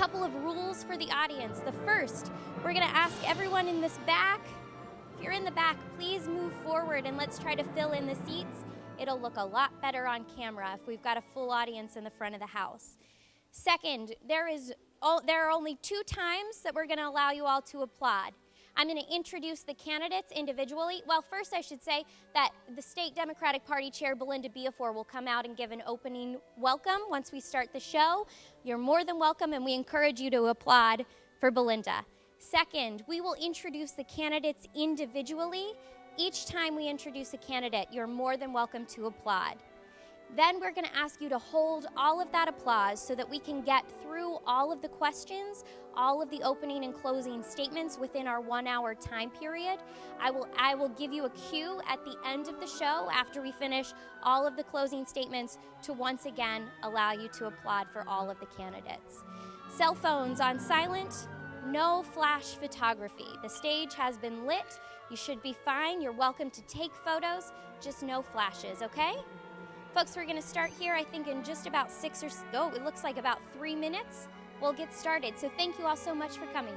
couple of rules for the audience. The first, we're going to ask everyone in this back, if you're in the back, please move forward and let's try to fill in the seats. It'll look a lot better on camera if we've got a full audience in the front of the house. Second, there are only 2 times that we're going to allow you all to applaud. I'm going to introduce the candidates individually. Well, first I should say that the State Democratic Party Chair, Belinda Beafor, will come out and give an opening welcome once we start the show. You're more than welcome, and we encourage you to applaud for Belinda. Second, we will introduce the candidates individually. Each time we introduce a candidate, you're more than welcome to applaud. Then we're going to ask you to hold all of that applause so that we can get through all of the questions, all of the opening and closing statements within our 1-hour time period. I will give you a cue at the end of the show after we finish all of the closing statements to once again allow you to applaud for all of the candidates. Cell phones on silent, no flash photography. The stage has been lit. You should be fine. You're welcome to take photos, just no flashes, okay? Folks, we're going to start here, I think, in just about it looks like about 3 minutes. We'll get started. So thank you all so much for coming.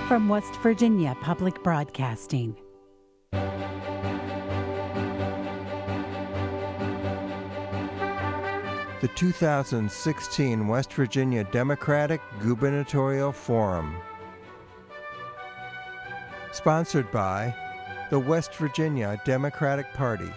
From West Virginia Public Broadcasting. The 2016 West Virginia Democratic Gubernatorial Forum. Sponsored by the West Virginia Democratic Party.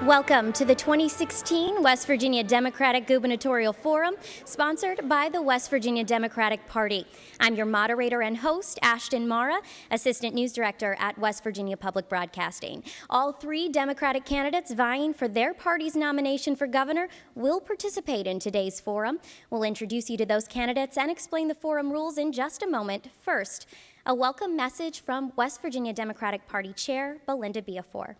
Welcome to the 2016 West Virginia Democratic Gubernatorial Forum, sponsored by the West Virginia Democratic Party. I'm your moderator and host, Ashton Mara, Assistant News Director at West Virginia Public Broadcasting. All three Democratic candidates vying for their party's nomination for governor will participate in today's forum. We'll introduce you to those candidates and explain the forum rules in just a moment. First, a welcome message from West Virginia Democratic Party Chair Belinda Biafor.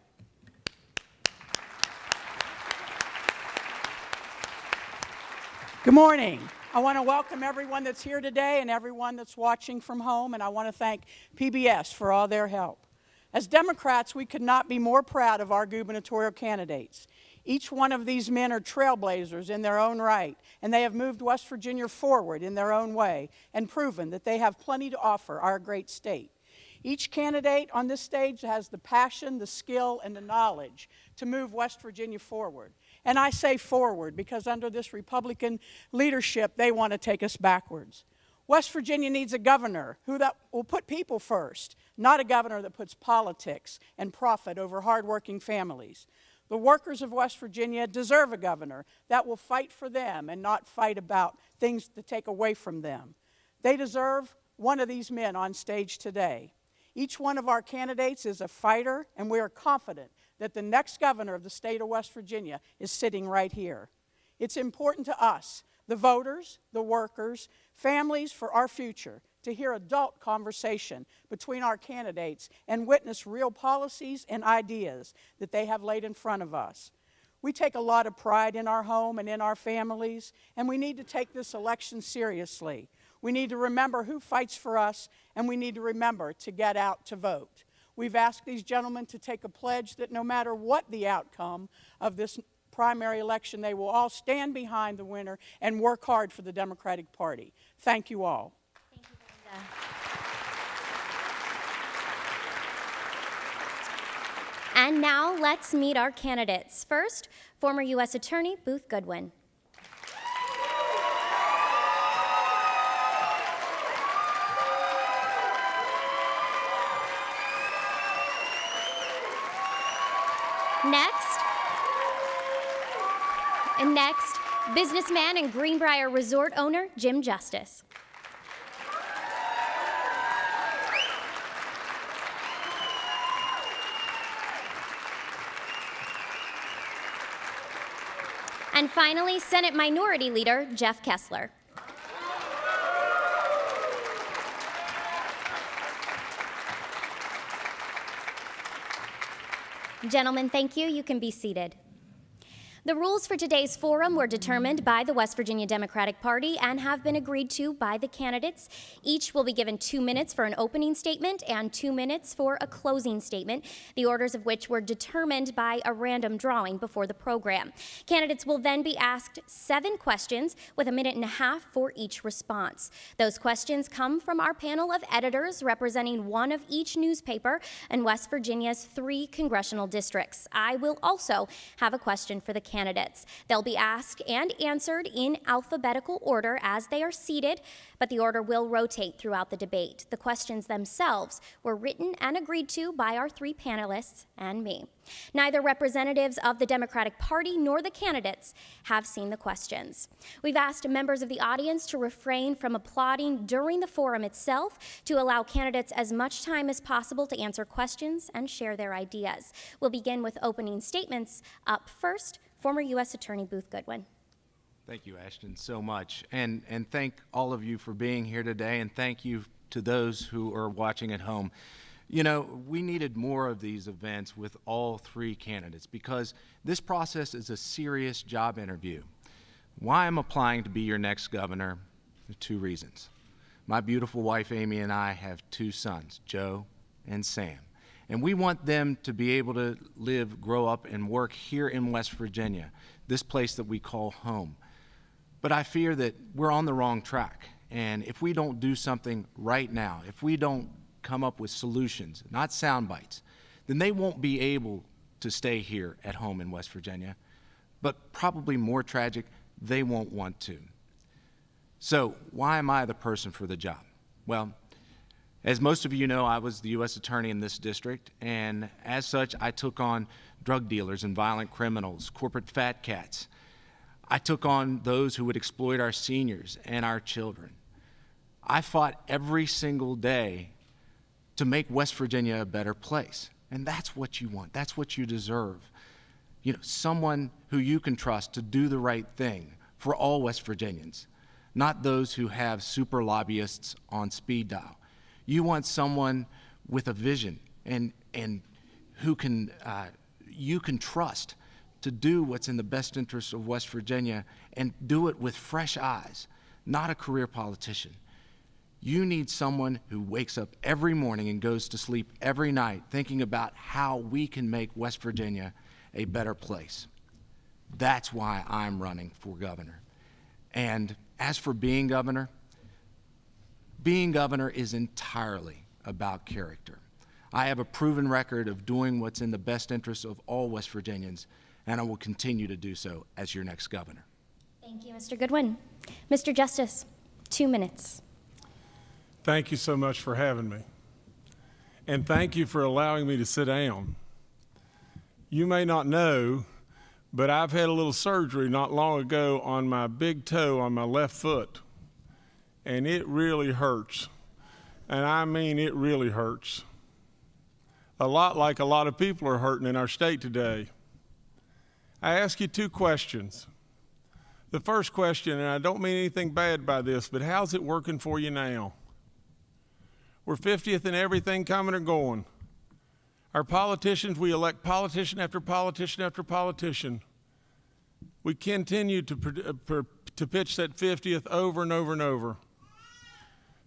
Good morning. I want to welcome everyone that's here today and everyone that's watching from home, and I want to thank PBS for all their help. As Democrats, we could not be more proud of our gubernatorial candidates. Each one of these men are trailblazers in their own right, and they have moved West Virginia forward in their own way and proven that they have plenty to offer our great state. Each candidate on this stage has the passion, the skill, and the knowledge to move West Virginia forward. And I say forward because under this Republican leadership, they want to take us backwards. West Virginia needs a governor who will put people first, not a governor that puts politics and profit over hardworking families. The workers of West Virginia deserve a governor that will fight for them and not fight about things to take away from them. They deserve one of these men on stage today. Each one of our candidates is a fighter, and we are confident that the next governor of the state of West Virginia is sitting right here. It's important to us, the voters, the workers, families for our future, to hear adult conversation between our candidates and witness real policies and ideas that they have laid in front of us. We take a lot of pride in our home and in our families, and we need to take this election seriously. We need to remember who fights for us, and we need to remember to get out to vote. We've asked these gentlemen to take a pledge that no matter what the outcome of this primary election, they will all stand behind the winner and work hard for the Democratic Party. Thank you all. Thank you, Belinda. And now let's meet our candidates. First, former U.S. Attorney Booth Goodwin. Next, businessman and Greenbrier Resort owner Jim Justice. And finally, Senate Minority Leader Jeff Kessler. Gentlemen, thank you. You can be seated. The rules for today's forum were determined by the West Virginia Democratic Party and have been agreed to by the candidates. Each will be given 2 minutes for an opening statement and 2 minutes for a closing statement, the orders of which were determined by a random drawing before the program. Candidates will then be asked 7 questions with 1.5 minutes for each response. Those questions come from our panel of editors representing one of each newspaper in West Virginia's 3 congressional districts. I will also have a question for the candidates. They'll be asked and answered in alphabetical order as they are seated, but the order will rotate throughout the debate. The questions themselves were written and agreed to by our 3 panelists and me. Neither representatives of the Democratic Party nor the candidates have seen the questions. We've asked members of the audience to refrain from applauding during the forum itself to allow candidates as much time as possible to answer questions and share their ideas. We'll begin with opening statements. Up first, former U.S. Attorney Booth Goodwin. Thank you, Ashton, so much. And thank all of you for being here today, and thank you to those who are watching at home. You know, we needed more of these events with all 3 candidates because this process is a serious job interview. Why I'm applying to be your next governor? There are 2 reasons. My beautiful wife, Amy, and I have 2 sons, Joe and Sam. And we want them to be able to live, grow up, and work here in West Virginia, this place that we call home. But I fear that we're on the wrong track. And if we don't do something right now, if we don't come up with solutions, not sound bites, then they won't be able to stay here at home in West Virginia. But probably more tragic, they won't want to. So why am I the person for the job? Well, As most of you know, I was the U.S. Attorney in this district, and as such, I took on drug dealers and violent criminals, corporate fat cats. I took on those who would exploit our seniors and our children. I fought every single day to make West Virginia a better place, and that's what you want. That's what you deserve. You know, someone who you can trust to do the right thing for all West Virginians, not those who have super lobbyists on speed dial. You want someone with a vision and who can you can trust to do what's in the best interest of West Virginia and do it with fresh eyes, not a career politician. You need someone who wakes up every morning and goes to sleep every night thinking about how we can make West Virginia a better place. That's why I'm running for governor. And as for being governor is entirely about character. I have a proven record of doing what's in the best interest of all West Virginians, and I will continue to do so as your next governor. Thank you, Mr. Goodwin. Mr. Justice, 2 minutes. Thank you so much for having me. And thank you for allowing me to sit down. You may not know, but I've had a little surgery not long ago on my big toe on my left foot. And it really hurts. And I mean, it really hurts. A lot like a lot of people are hurting in our state today. I ask you 2 questions. The first question, and I don't mean anything bad by this, but how's it working for you now? We're 50th in everything coming or going. Our politicians, we elect politician after politician after politician. We continue to pitch that 50th over and over and over.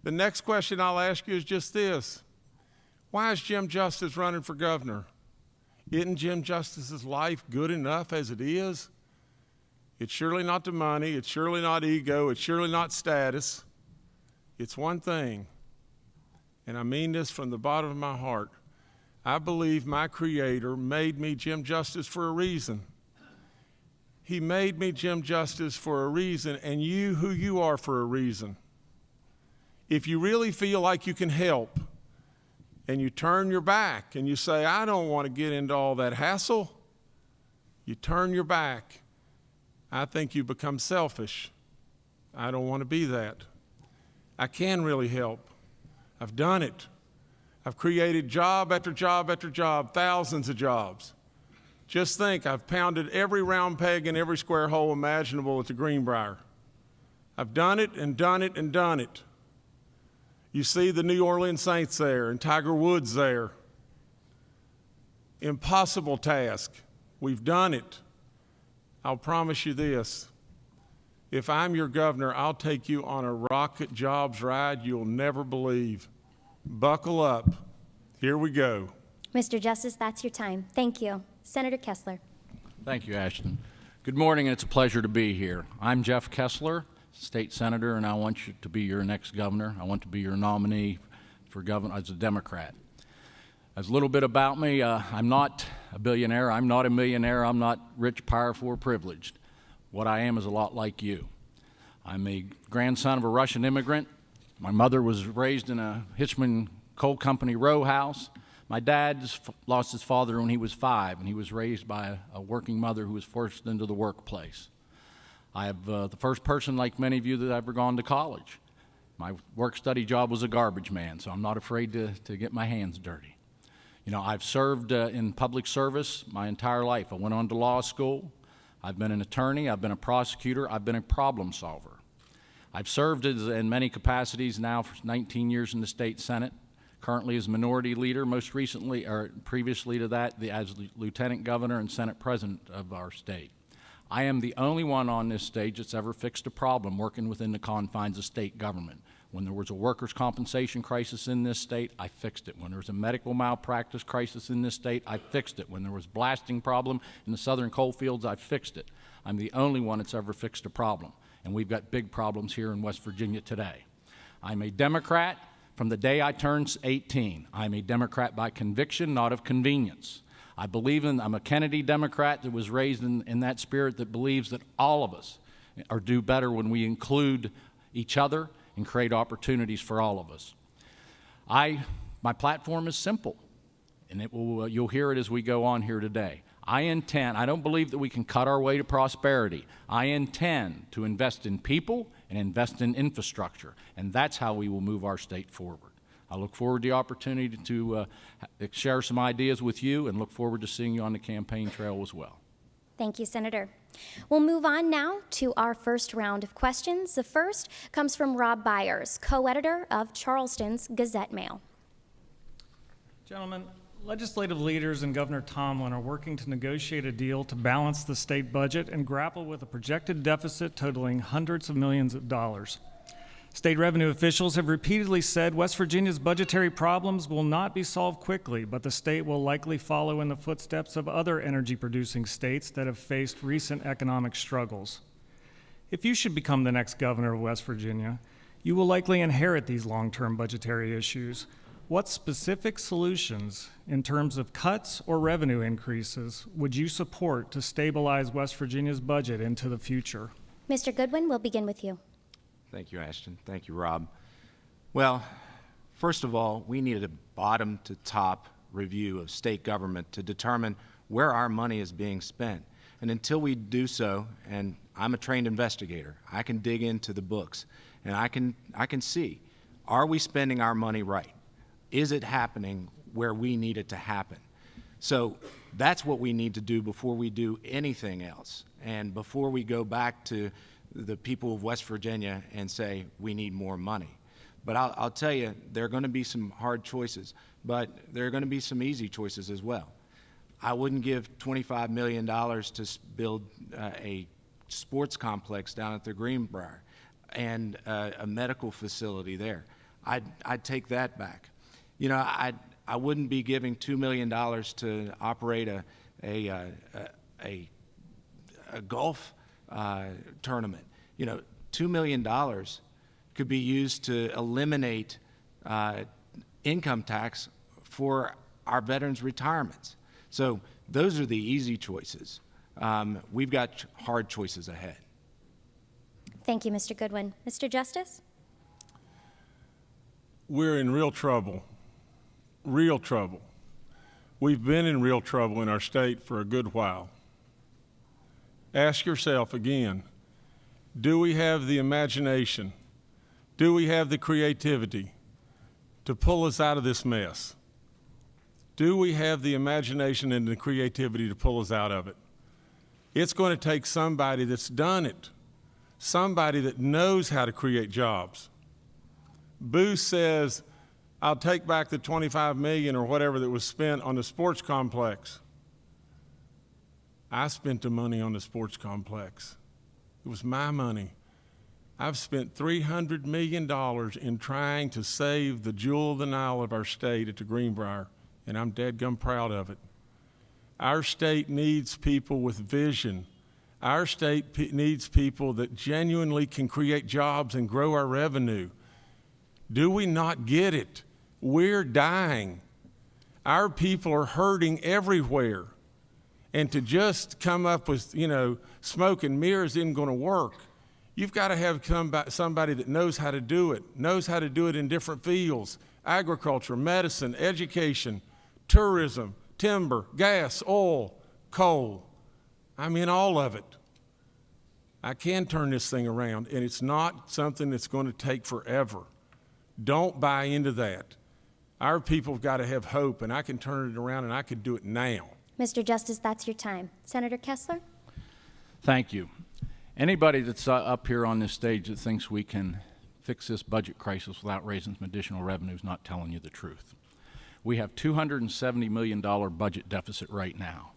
The next question I'll ask you is just this. Why is Jim Justice running for governor? Isn't Jim Justice's life good enough as it is? It's surely not the money, it's surely not ego, it's surely not status. It's one thing, and I mean this from the bottom of my heart. I believe my Creator made me Jim Justice for a reason. He made me Jim Justice for a reason, and you who you are for a reason. If you really feel like you can help, and you turn your back and you say, I don't want to get into all that hassle, you turn your back, I think you become selfish. I don't want to be that. I can really help. I've done it. I've created job after job after job, thousands of jobs. Just think, I've pounded every round peg in every square hole imaginable at the Greenbrier. I've done it and done it and done it. You see the New Orleans Saints there and Tiger Woods there. Impossible task. We've done it. I'll promise you this. If I'm your governor, I'll take you on a rocket jobs ride you'll never believe. Buckle up. Here we go. Mr. Justice, that's your time. Thank you. Senator Kessler. Thank you, Ashton. Good morning, and it's a pleasure to be here. I'm Jeff Kessler, state senator, and I want you to be your next governor. I want to be your nominee for governor as a Democrat. As a little bit about me, I'm not a billionaire, I'm not a millionaire, I'm not rich, powerful, or privileged. What I am is a lot like you. I'm a grandson of a Russian immigrant. My mother was raised in a Hitchman Coal Company row house. My dad lost his father when he was 5, and he was raised by a working mother who was forced into the workplace. I have the first person, like many of you, that I've ever gone to college. My work-study job was a garbage man, so I'm not afraid to get my hands dirty. You know, I've served in public service my entire life. I went on to law school. I've been an attorney. I've been a prosecutor. I've been a problem solver. I've served in many capacities now for 19 years in the state Senate, currently as minority leader, most recently, or previously to that, as lieutenant governor and Senate president of our state. I am the only one on this stage that's ever fixed a problem working within the confines of state government. When there was a workers' compensation crisis in this state, I fixed it. When there was a medical malpractice crisis in this state, I fixed it. When there was a blasting problem in the southern coal fields, I fixed it. I'm the only one that's ever fixed a problem, and we've got big problems here in West Virginia today. I'm a Democrat from the day I turned 18. I'm a Democrat by conviction, not of convenience. I'm a Kennedy Democrat that was raised in that spirit that believes that all of us are do better when we include each other and create opportunities for all of us. My platform is simple, and you'll hear it as we go on here today. I don't believe that we can cut our way to prosperity. I intend to invest in people and invest in infrastructure, and that's how we will move our state forward. I look forward to the opportunity to share some ideas with you, and look forward to seeing you on the campaign trail as well. Thank you, Senator. We'll move on now to our first round of questions. The first comes from Rob Byers, co-editor of Charleston's Gazette-Mail. Gentlemen, legislative leaders and Governor Tomlin are working to negotiate a deal to balance the state budget and grapple with a projected deficit totaling hundreds of millions of dollars. State revenue officials have repeatedly said West Virginia's budgetary problems will not be solved quickly, but the state will likely follow in the footsteps of other energy-producing states that have faced recent economic struggles. If you should become the next governor of West Virginia, you will likely inherit these long-term budgetary issues. What specific solutions, in terms of cuts or revenue increases, would you support to stabilize West Virginia's budget into the future? Mr. Goodwin, we'll begin with you. Thank you, Ashton. Thank you, Rob. Well, first of all, we needed a bottom-to-top review of state government to determine where our money is being spent. And until we do so, and I'm a trained investigator, I can dig into the books, and I can see, are we spending our money right? Is it happening where we need it to happen? So that's what we need to do before we do anything else, and before we go back to the people of West Virginia and say we need more money. But I'll tell you, there are going to be some hard choices, but there are going to be some easy choices as well. I wouldn't give $25 million to build a sports complex down at the Greenbrier and a medical facility there. I'd take that back. You know, I wouldn't be giving $2 million to operate a golf tournament. You know, $2 million could be used to eliminate income tax for our veterans' retirements. So those are the easy choices. We've got hard choices ahead. Thank you, Mr. Goodwin. Mr. Justice? We're in real trouble. Real trouble. We've been in real trouble in our state for a good while. Ask yourself again, do we have the imagination? Do we have the creativity to pull us out of this mess? Do we have the imagination and the creativity to pull us out of it? It's going to take somebody that's done it, somebody that knows how to create jobs. Booth says, I'll take back the $25 million or whatever that was spent on the sports complex. I spent the money on the sports complex. It was my money. I've spent $300 million in trying to save the jewel of the Nile of our state at the Greenbrier, and I'm dadgum proud of it. Our state needs people with vision. Our state needs people that genuinely can create jobs and grow our revenue. Do we not get it? We're dying. Our people are hurting everywhere. And to just come up with, smoke and mirrors isn't going to work. You've got to have somebody that knows how to do it in different fields: agriculture, medicine, education, tourism, timber, gas, oil, coal. I mean, all of it. I can turn this thing around, and it's not something that's going to take forever. Don't buy into that. Our people have got to have hope, and I can turn it around, and I could do it now. Mr. Justice, that's your time. Senator Kessler? Thank you. Anybody that's up here on this stage that thinks we can fix this budget crisis without raising some additional revenue is not telling you the truth. We have $270 million budget deficit right now.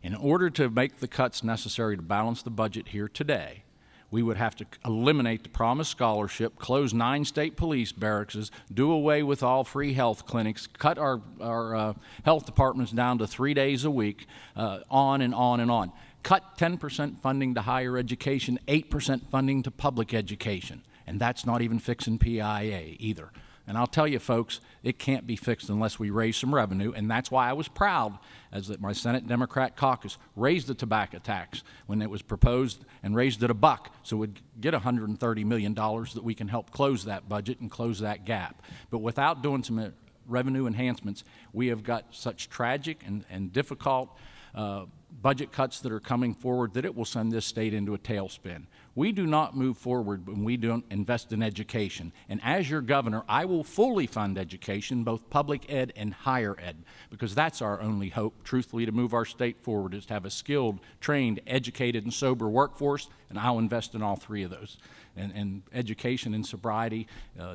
In order to make the cuts necessary to balance the budget here today, we would have to eliminate the promised scholarship, close 9 state police barracks, do away with all free health clinics, cut our health departments down to 3 days a week, on and on and on. Cut 10% funding to higher education, 8% funding to public education, and that's not even fixing PIA either. And I'll tell you, folks, it can't be fixed unless we raise some revenue, and that's why I was proud as that my Senate Democrat caucus raised the tobacco tax when it was proposed and raised it $1, so we'd get $130 million that we can help close that budget and close that gap. But without doing some revenue enhancements, we have got such tragic and difficult budget cuts that are coming forward that it will send this state into a tailspin. We do not move forward when we don't invest in education. And as your governor, I will fully fund education, both public ed and higher ed, because that's our only hope, truthfully, to move our state forward, is to have a skilled, trained, educated, and sober workforce, and I'll invest in all three of those. And education and sobriety,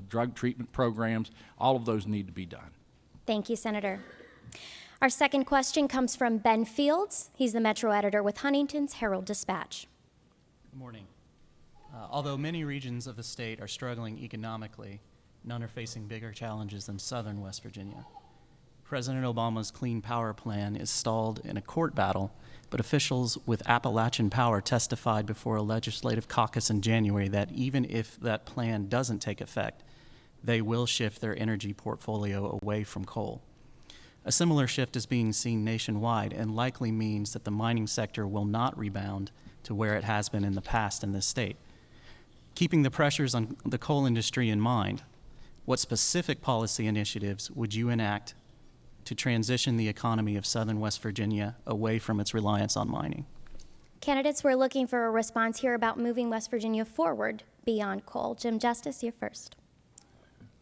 drug treatment programs, all of those need to be done. Thank you, Senator. Our second question comes from Ben Fields. He's the Metro editor with Huntington's Herald-Dispatch. Good morning. Although many regions of the state are struggling economically, none are facing bigger challenges than southern West Virginia. President Obama's Clean Power Plan is stalled in a court battle, but officials with Appalachian Power testified before a legislative caucus in January that even if that plan doesn't take effect, they will shift their energy portfolio away from coal. A similar shift is being seen nationwide and likely means that the mining sector will not rebound to where it has been in the past in this state. Keeping the pressures on the coal industry in mind, what specific policy initiatives would you enact to transition the economy of southern West Virginia away from its reliance on mining? Candidates, we're looking for a response here about moving West Virginia forward beyond coal. Jim Justice, you're first.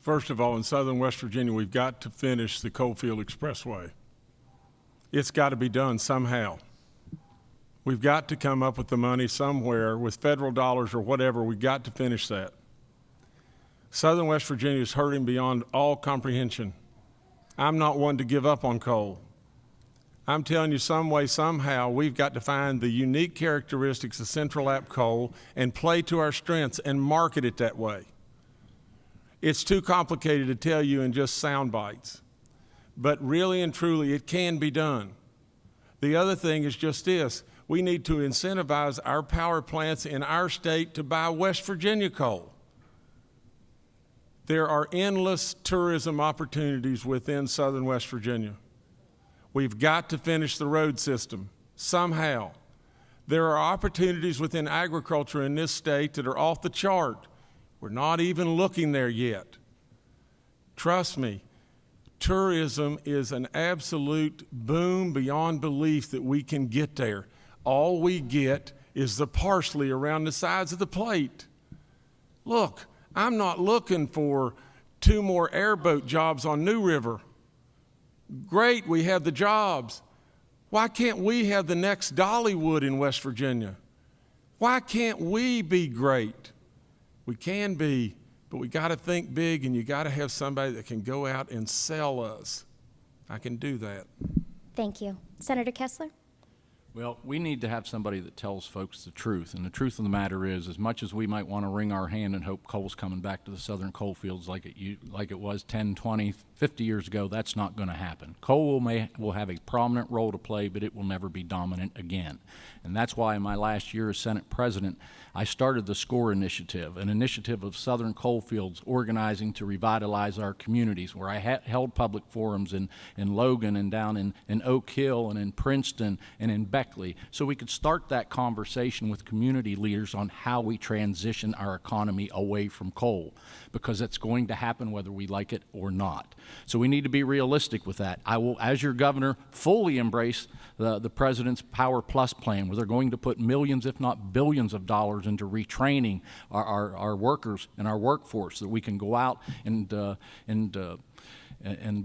First of all, in southern West Virginia, we've got to finish the Coalfield Expressway. It's got to be done somehow. We've got to come up with the money somewhere with federal dollars or whatever. We've got to finish that. Southern West Virginia is hurting beyond all comprehension. I'm not one to give up on coal. I'm telling you, some way, somehow, we've got to find the unique characteristics of Central App coal and play to our strengths and market it that way. It's too complicated to tell you in just sound bites, but really and truly, it can be done. The other thing is just this. We need to incentivize our power plants in our state to buy West Virginia coal. There are endless tourism opportunities within southern West Virginia. We've got to finish the road system somehow. There are opportunities within agriculture in this state that are off the chart. We're not even looking there yet. Trust me, tourism is an absolute boom beyond belief that we can get there. All we get is the parsley around the sides of the plate. Look, I'm not looking for 2 more airboat jobs on New River. Great, we have the jobs. Why can't we have the next Dollywood in West Virginia? Why can't we be great? We can be, but we got to think big, and you got to have somebody that can go out and sell us. I can do that. Thank you. Senator Kessler? Well, we need to have somebody that tells folks the truth, and the truth of the matter is, as much as we might want to wring our hand and hope coal's coming back to the southern coal fields like it was 10, 20, 50 years ago, that's not going to happen. Coal will have a prominent role to play, but it will never be dominant again. And that's why in my last year as Senate President, I started the SCORE initiative, an initiative of southern coal fields organizing to revitalize our communities, where I held public forums in Logan and down in Oak Hill and in Princeton and in Beckley, so we could start that conversation with community leaders on how we transition our economy away from coal, because it's going to happen whether we like it or not. So we need to be realistic with that. I will, as your governor, fully embrace the President's Power Plus plan, where they're going to put millions, if not billions of dollars into retraining our workers and our workforce, so that we can go out and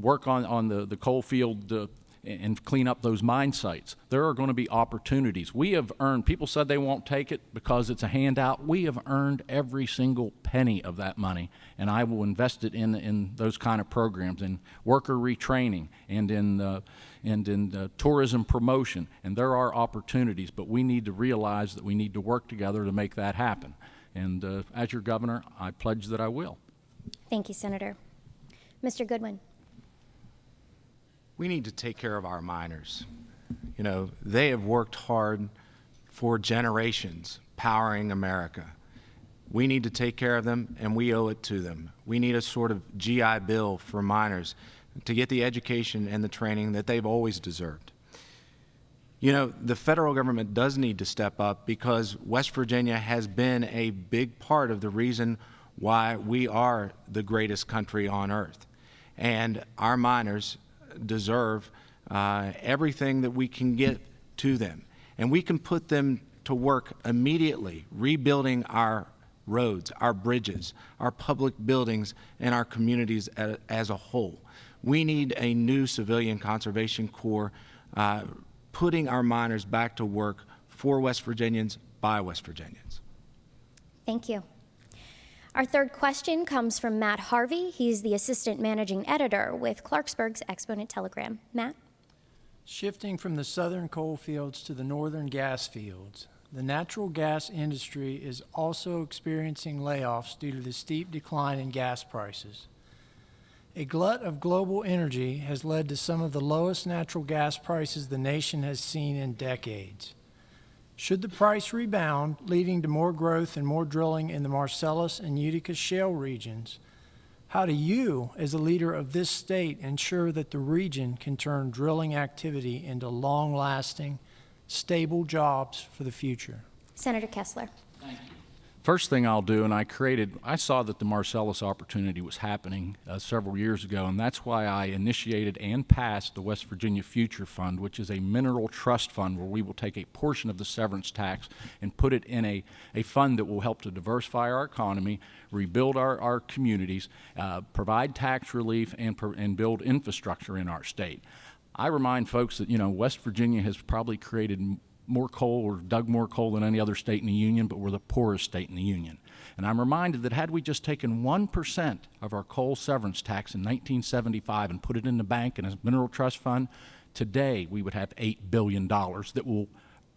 work on the coal field and clean up those mine sites. There are going to be opportunities. We have earned, people said they won't take it because it's a handout. We have earned every single penny of that money, and I will invest it in those kind of programs, in worker retraining and in tourism promotion. And there are opportunities, but we need to realize that we need to work together to make that happen. And as your governor, I pledge that I will. Thank you, Senator. Mr. Goodwin. We need to take care of our miners. You know, they have worked hard for generations powering America. We need to take care of them, and we owe it to them. We need a sort of GI Bill for miners to get the education and the training that they've always deserved. You know, the federal government does need to step up because West Virginia has been a big part of the reason why we are the greatest country on earth. And our miners deserve everything that we can get to them. And we can put them to work immediately, rebuilding our roads, our bridges, our public buildings, and our communities as a whole. We need a new civilian conservation corps putting our miners back to work for West Virginians by West Virginians. Thank you. Our third question comes from Matt Harvey. He's the assistant managing editor with Clarksburg's Exponent Telegram. Matt? Shifting from the southern coal fields to the northern gas fields, the natural gas industry is also experiencing layoffs due to the steep decline in gas prices. A glut of global energy has led to some of the lowest natural gas prices the nation has seen in decades. Should the price rebound, leading to more growth and more drilling in the Marcellus and Utica shale regions, how do you, as a leader of this state, ensure that the region can turn drilling activity into long-lasting, stable jobs for the future? Senator Kessler. Thank you. First thing I'll do, and I saw that the Marcellus opportunity was happening several years ago, and that's why I initiated and passed the West Virginia Future Fund, which is a mineral trust fund where we will take a portion of the severance tax and put it in a fund that will help to diversify our economy, rebuild our communities, provide tax relief, and build infrastructure in our state. I remind folks that, you know, West Virginia has probably created more coal or dug more coal than any other state in the union, but we're the poorest state in the union. And I'm reminded that had we just taken 1% of our coal severance tax in 1975 and put it in the bank in a mineral trust fund, today we would have $8 billion that will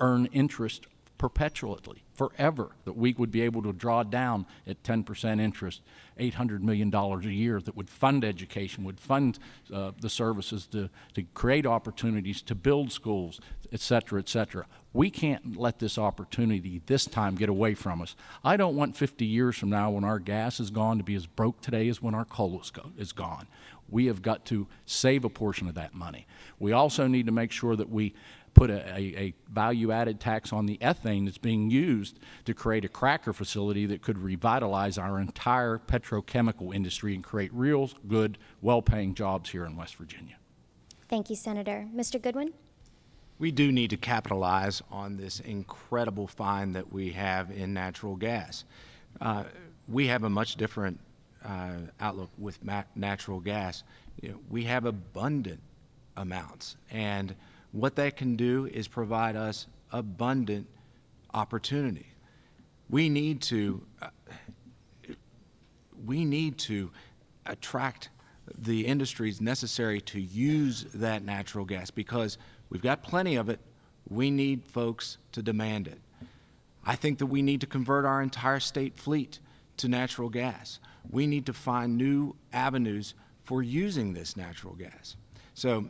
earn interest perpetually, forever, that we would be able to draw down at 10% interest, $800 million a year that would fund education, would fund the services to create opportunities, to build schools, et cetera, et cetera. We can't let this opportunity this time get away from us. I don't want 50 years from now when our gas is gone to be as broke today as when our coal is gone. We have got to save a portion of that money. We also need to make sure that we put a value-added tax on the ethane that's being used to create a cracker facility that could revitalize our entire petrochemical industry and create real good, well-paying jobs here in West Virginia. Thank you, Senator. Mr. Goodwin? We do need to capitalize on this incredible find that we have in natural gas. We have a much different outlook with natural gas. You know, we have abundant amounts, and what that can do is provide us abundant opportunity. We need to attract the industries necessary to use that natural gas because we've got plenty of it. We need folks to demand it. I think that we need to convert our entire state fleet to natural gas. We need to find new avenues for using this natural gas. So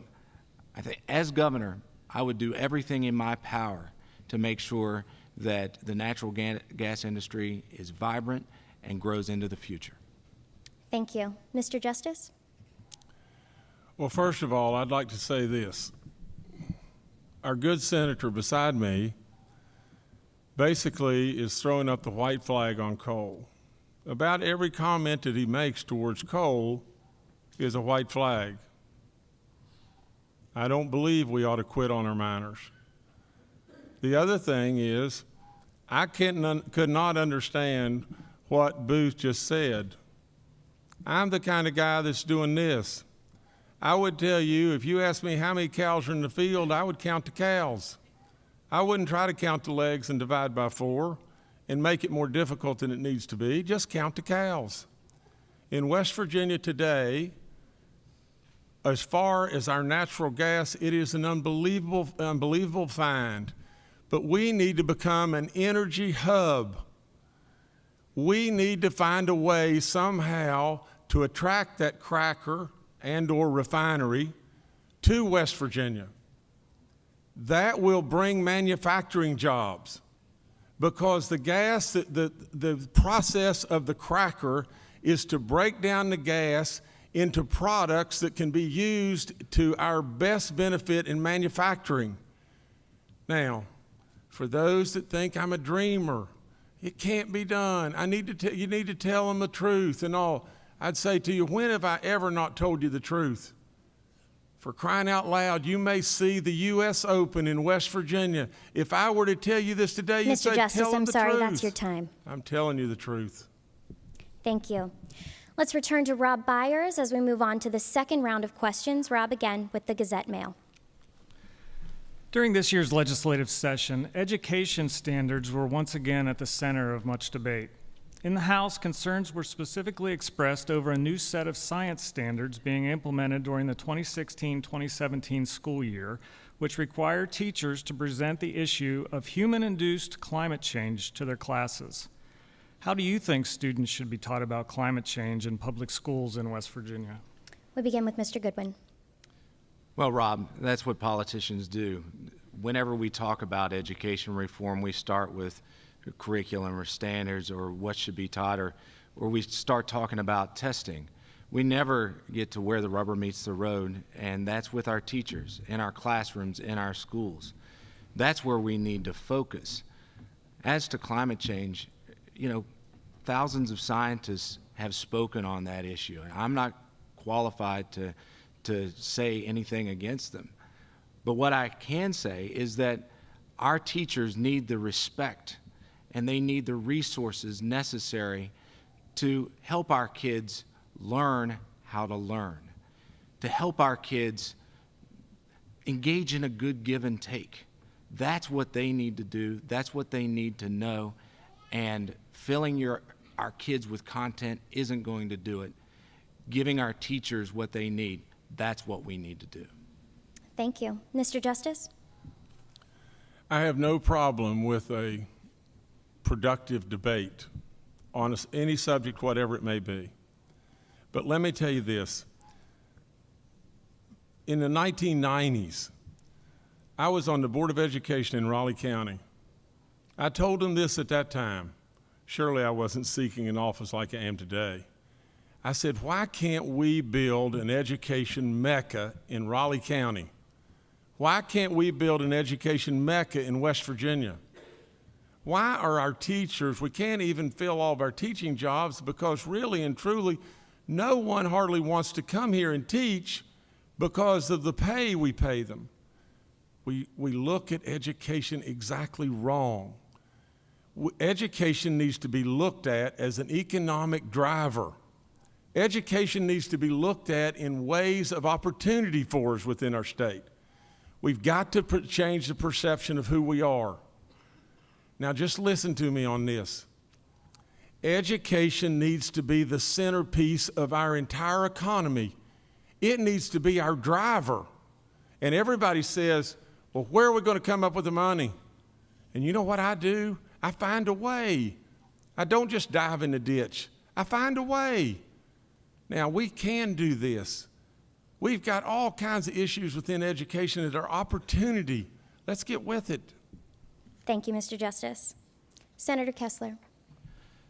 I think as governor, I would do everything in my power to make sure that the natural gas industry is vibrant and grows into the future. Thank you. Mr. Justice? Well, first of all, I'd like to say this. Our good senator beside me basically is throwing up the white flag on coal. About every comment that he makes towards coal is a white flag. I don't believe we ought to quit on our miners. The other thing is, I could not understand what Booth just said. I'm the kind of guy that's doing this. I would tell you, if you asked me how many cows are in the field, I would count the cows. I wouldn't try to count the legs and divide by 4 and make it more difficult than it needs to be. Just count the cows. In West Virginia today, as far as our natural gas, it is an unbelievable find. But we need to become an energy hub. We need to find a way somehow to attract that cracker and or refinery to West Virginia. That will bring manufacturing jobs. because the gas, the process of the cracker is to break down the gas into products that can be used to our best benefit in manufacturing. Now, for those that think I'm a dreamer, it can't be done. You need to tell them the truth and all. I'd say to you, when have I ever not told you the truth? For crying out loud, you may see the U.S. Open in West Virginia. If I were to tell you this today, you'd say, Justice, tell them I'm the sorry, truth. that's your time. I'm telling you the truth. Thank you. Let's return to Rob Byers as we move on to the second round of questions. Rob, again, with the Gazette Mail. During this year's legislative session, education standards were once again at the center of much debate. In the House, concerns were specifically expressed over a new set of science standards being implemented during the 2016-2017 school year, which require teachers to present the issue of human-induced climate change to their classes. How do you think students should be taught about climate change in public schools in West Virginia? We begin with Mr. Goodwin. Well, Rob, that's what politicians do. Whenever we talk about education reform, we start with curriculum or standards or what should be taught, or we start talking about testing. We never get to where the rubber meets the road, and that's with our teachers, in our classrooms, in our schools. That's where we need to focus. As to climate change, thousands of scientists have spoken on that issue, and I'm not qualified to say anything against them. But what I can say is that our teachers need the respect and they need the resources necessary to help our kids learn how to learn, to help our kids engage in a good give and take. That's what they need to do. That's what they need to know. And filling our kids with content isn't going to do it. Giving our teachers what they need, that's what we need to do. Thank you. Mr. Justice? I have no problem with a productive debate on any subject, whatever it may be. But let me tell you this. In the 1990s, I was on the Board of Education in Raleigh County. I told them this at that time. Surely I wasn't seeking an office like I am today. I said, why can't we build an education mecca in Raleigh County? Why can't we build an education mecca in West Virginia? Why are our teachers, we can't even fill all of our teaching jobs because really and truly, no one hardly wants to come here and teach because of the pay we pay them. We look at education exactly wrong. Education needs to be looked at as an economic driver. Education needs to be looked at in ways of opportunity for us within our state. We've got to change the perception of who we are. Now just listen to me on this. Education needs to be the centerpiece of our entire economy. It needs to be our driver. And everybody says, well, where are we going to come up with the money? And you know what I do? I find a way. I don't just dive in the ditch. I find a way. Now, we can do this. We've got all kinds of issues within education that are opportunity. Let's get with it. Thank you, Mr. Justice. Senator Kessler.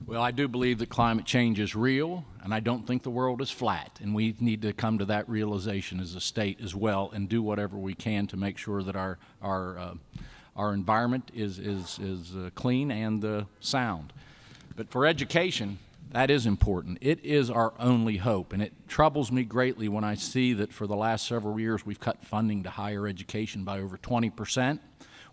Well, I do believe that climate change is real, and I don't think the world is flat. And we need to come to that realization as a state as well and do whatever we can to make sure that our environment is clean and sound. But for education, that is important. It is our only hope, and it troubles me greatly when I see that for the last several years we've cut funding to higher education by over 20%.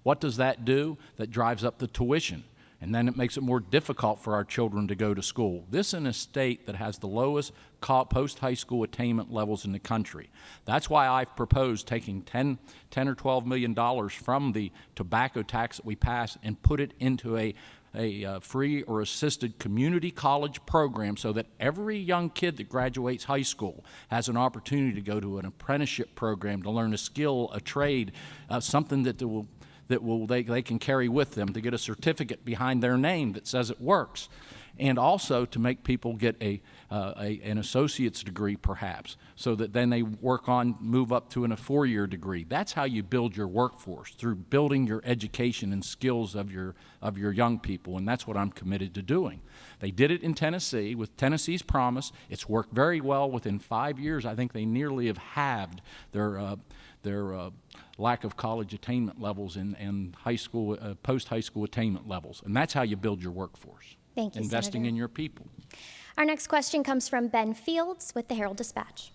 What does that do? That drives up the tuition, and then it makes it more difficult for our children to go to school. This in a state that has the lowest post-high school attainment levels in the country. That's why I've proposed taking $10 or $12 million from the tobacco tax that we passed and put it into a free or assisted community college program so that every young kid that graduates high school has an opportunity to go to an apprenticeship program to learn a skill, a trade, something that they can carry with them to get a certificate behind their name that says it works. and also to make people get an associate's degree perhaps, so that then they move up to a 4-year degree. That's how you build your workforce, through building your education and skills of your young people, and that's what I'm committed to doing. They did it in Tennessee with Tennessee's Promise. It's worked very well. Within 5 years, I think they nearly have halved their lack of college attainment levels and high school, post-high school attainment levels. And that's how you build your workforce. Thank you, Investing Senator. in your people. Our next question comes from Ben Fields with the Herald-Dispatch.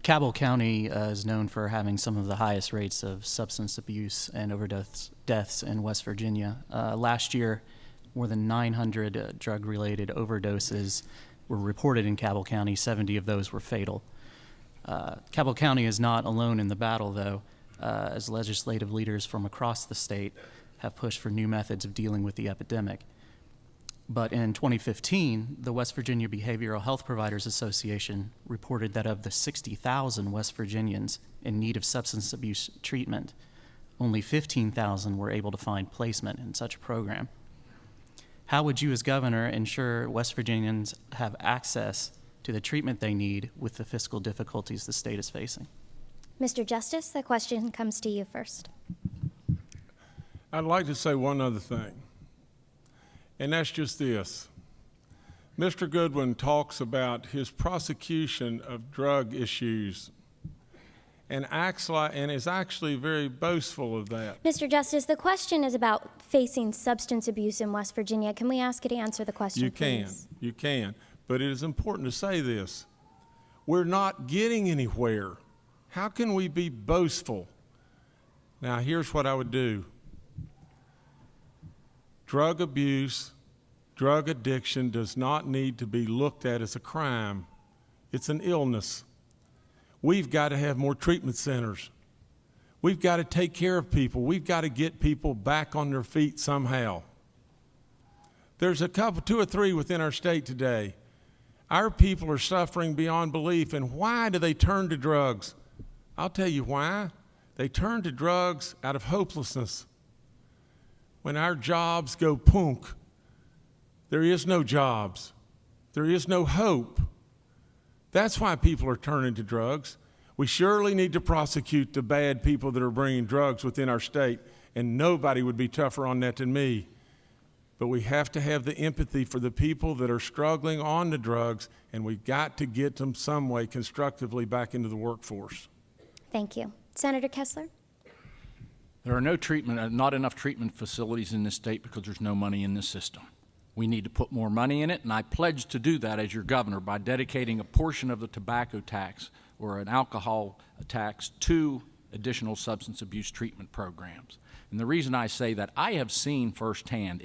Cabell County is known for having some of the highest rates of substance abuse and overdose deaths in West Virginia. Last year, more than 900 drug-related overdoses were reported in Cabell County. 70 of those were fatal. Cabell County is not alone in the battle, though, as legislative leaders from across the state have pushed for new methods of dealing with the epidemic. But in 2015, the West Virginia Behavioral Health Providers Association reported that of the 60,000 West Virginians in need of substance abuse treatment, only 15,000 were able to find placement in such a program. How would you, as governor, ensure West Virginians have access to the treatment they need with the fiscal difficulties the state is facing? Mr. Justice, the question comes to you first. I'd like to say one other thing, and that's just this. Mr. Goodwin talks about his prosecution of drug issues and is actually very boastful of that. Mr. Justice, the question is about facing substance abuse in West Virginia. Can we ask you to answer the question, please? You can. But it is important to say this. We're not getting anywhere. How can we be boastful? Now, here's what I would do. Drug abuse, drug addiction does not need to be looked at as a crime. It's an illness. We've got to have more treatment centers. We've got to take care of people. We've got to get people back on their feet somehow. There's a couple, 2 or 3 within our state today. Our people are suffering beyond belief, and why do they turn to drugs? I'll tell you why. They turn to drugs out of hopelessness. When our jobs go punk, there is no jobs. There is no hope. That's why people are turning to drugs. We surely need to prosecute the bad people that are bringing drugs within our state, and nobody would be tougher on that than me. But we have to have the empathy for the people that are struggling on the drugs, and we've got to get them some way constructively back into the workforce. Thank you. Senator Kessler? There are not enough treatment facilities in this state because there's no money in the system. We need to put more money in it, and I pledge to do that as your governor by dedicating a portion of the tobacco tax or an alcohol tax to additional substance abuse treatment programs. And the reason I say that, I have seen firsthand,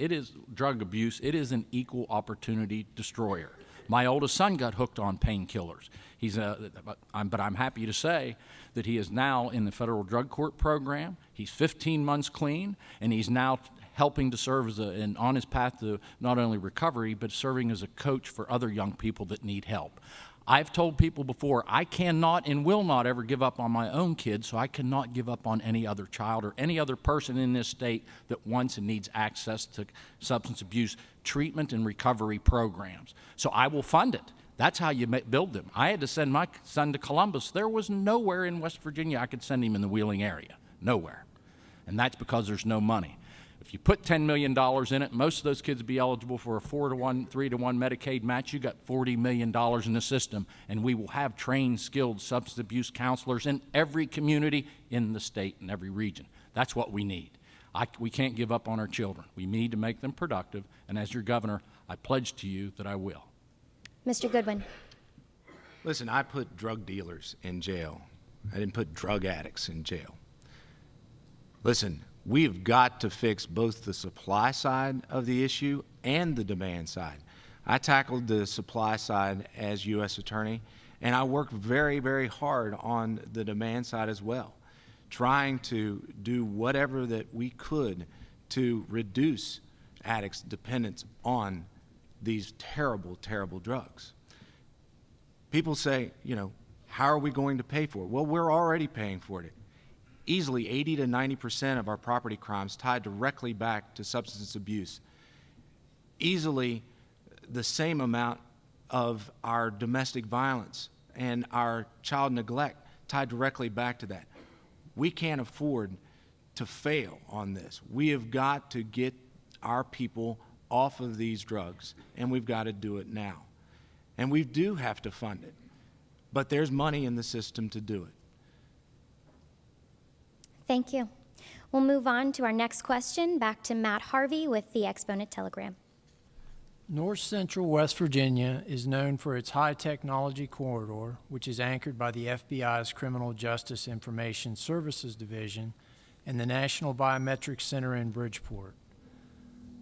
drug abuse, it is an equal opportunity destroyer. My oldest son got hooked on painkillers. But I'm happy to say that he is now in the federal drug court program. He's 15 months clean, and he's now helping to serve as on his path to not only recovery, but serving as a coach for other young people that need help. I've told people before, I cannot and will not ever give up on my own kids, so I cannot give up on any other child or any other person in this state that wants and needs access to substance abuse treatment and recovery programs. So I will fund it. That's how you build them. I had to send my son to Columbus. There was nowhere in West Virginia I could send him in the Wheeling area. Nowhere. And that's because there's no money. If you put $10 million in it, most of those kids would be eligible for a 4-to-1, 3-to-1 Medicaid match. You got $40 million in the system, and we will have trained, skilled substance abuse counselors in every community in the state and every region. That's what we need. We can't give up on our children. We need to make them productive, and as your governor, I pledge to you that I will. Mr. Goodwin. Listen, I put drug dealers in jail. I didn't put drug addicts in jail. Listen, we've got to fix both the supply side of the issue and the demand side. I tackled the supply side as U.S. Attorney, and I worked very, very hard on the demand side as well, trying to do whatever that we could to reduce addicts' dependence on these terrible, terrible drugs. People say, how are we going to pay for it? Well, we're already paying for it. Easily 80 to 90% of our property crimes tied directly back to substance abuse. easily the same amount of our domestic violence and our child neglect tied directly back to that. We can't afford to fail on this. We have got to get our people off of these drugs, and we've got to do it now. And we do have to fund it, but there's money in the system to do it. Thank you. We'll move on to our next question, back to Matt Harvey with the Exponent Telegram. North Central West Virginia is known for its high technology corridor, which is anchored by the FBI's Criminal Justice Information Services Division and the National Biometrics Center in Bridgeport.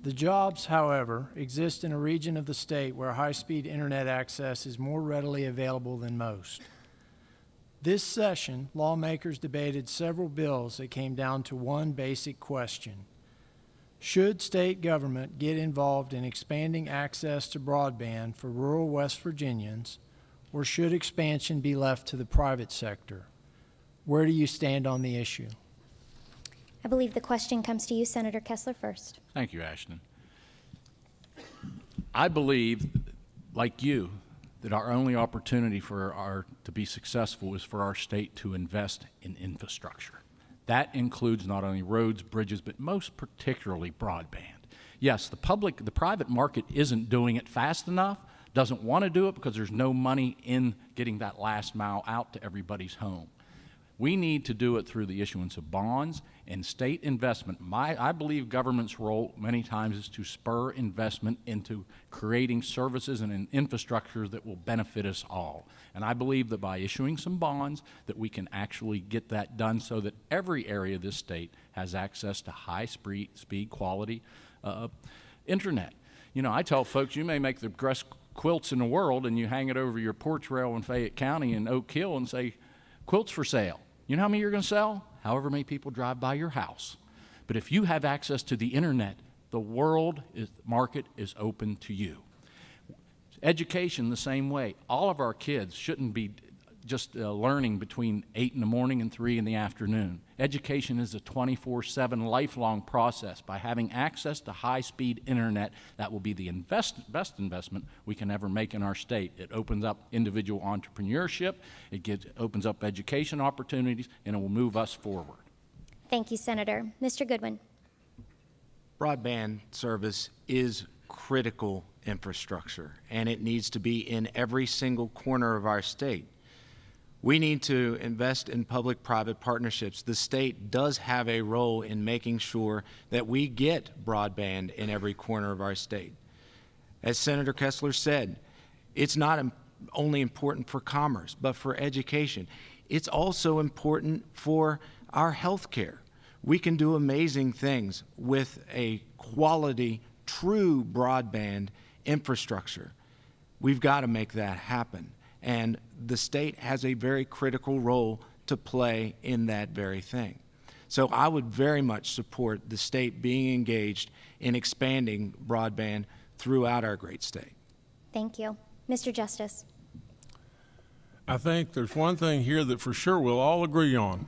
The jobs, however, exist in a region of the state where high-speed internet access is more readily available than most. This session, lawmakers debated several bills that came down to one basic question. Should state government get involved in expanding access to broadband for rural West Virginians, or should expansion be left to the private sector? Where do you stand on the issue? I believe the question comes to you, Senator Kessler, first. Thank you, Ashton. I believe, like you, that our only opportunity to be successful is for our state to invest in infrastructure. That includes not only roads, bridges, but most particularly broadband. Yes, the private market isn't doing it fast enough, doesn't want to do it because there's no money in getting that last mile out to everybody's home. We need to do it through the issuance of bonds and state investment. I believe government's role many times is to spur investment into creating services and an infrastructure that will benefit us all. And I believe that by issuing some bonds that we can actually get that done so that every area of this state has access to high-speed quality internet. You know, I tell folks, you may make the best quilts in the world and you hang it over your porch rail in Fayette County and Oak Hill and say, quilts for sale. You know how many you're going to sell? However many people drive by your house. But if you have access to the internet, the market is open to you. Education the same way. All of our kids shouldn't be just learning between 8 in the morning and 3 in the afternoon. Education is a 24/7 lifelong process. By having access to high-speed internet, that will be the best investment we can ever make in our state. It opens up individual entrepreneurship, opens up education opportunities, and it will move us forward. Thank you, Senator. Mr. Goodwin. Broadband service is critical infrastructure, and it needs to be in every single corner of our state. We need to invest in public-private partnerships. The state does have a role in making sure that we get broadband in every corner of our state. As Senator Kessler said, it's not only important for commerce, but for education. It's also important for our health care. We can do amazing things with a quality, true broadband infrastructure. We've got to make that happen. And the state has a very critical role to play in that very thing. So I would very much support the state being engaged in expanding broadband throughout our great state. Thank you. Mr. Justice. I think there's one thing here that for sure we'll all agree on,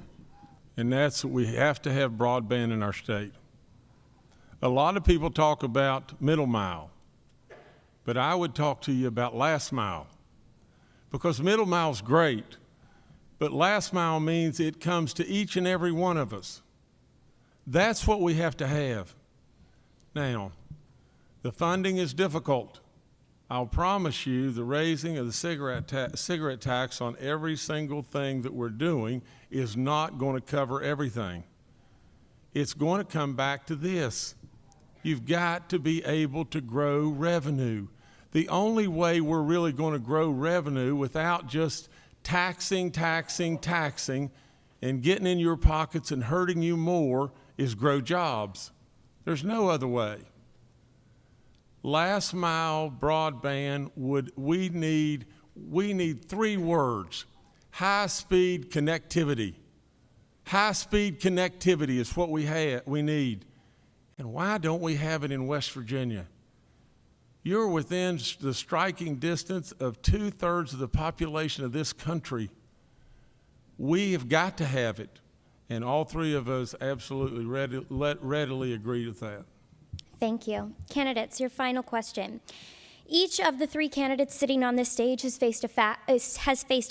and that's that we have to have broadband in our state. A lot of people talk about middle mile, but I would talk to you about last mile. Because middle mile's great, but last mile means it comes to each and every one of us. That's what we have to have. Now, the funding is difficult. I'll promise you the raising of the cigarette tax on every single thing that we're doing is not going to cover everything. It's going to come back to this. You've got to be able to grow revenue. The only way we're really going to grow revenue without just taxing, and getting in your pockets and hurting you more is grow jobs. There's no other way. Last mile broadband we need 3 words. High-speed connectivity. High-speed connectivity is what we need. And why don't we have it in West Virginia? You're within the striking distance of 2/3 of the population of this country. We have got to have it, and all 3 of us absolutely readily agree with that. Thank you. Candidates, your final question. Each of the three candidates sitting on this stage has faced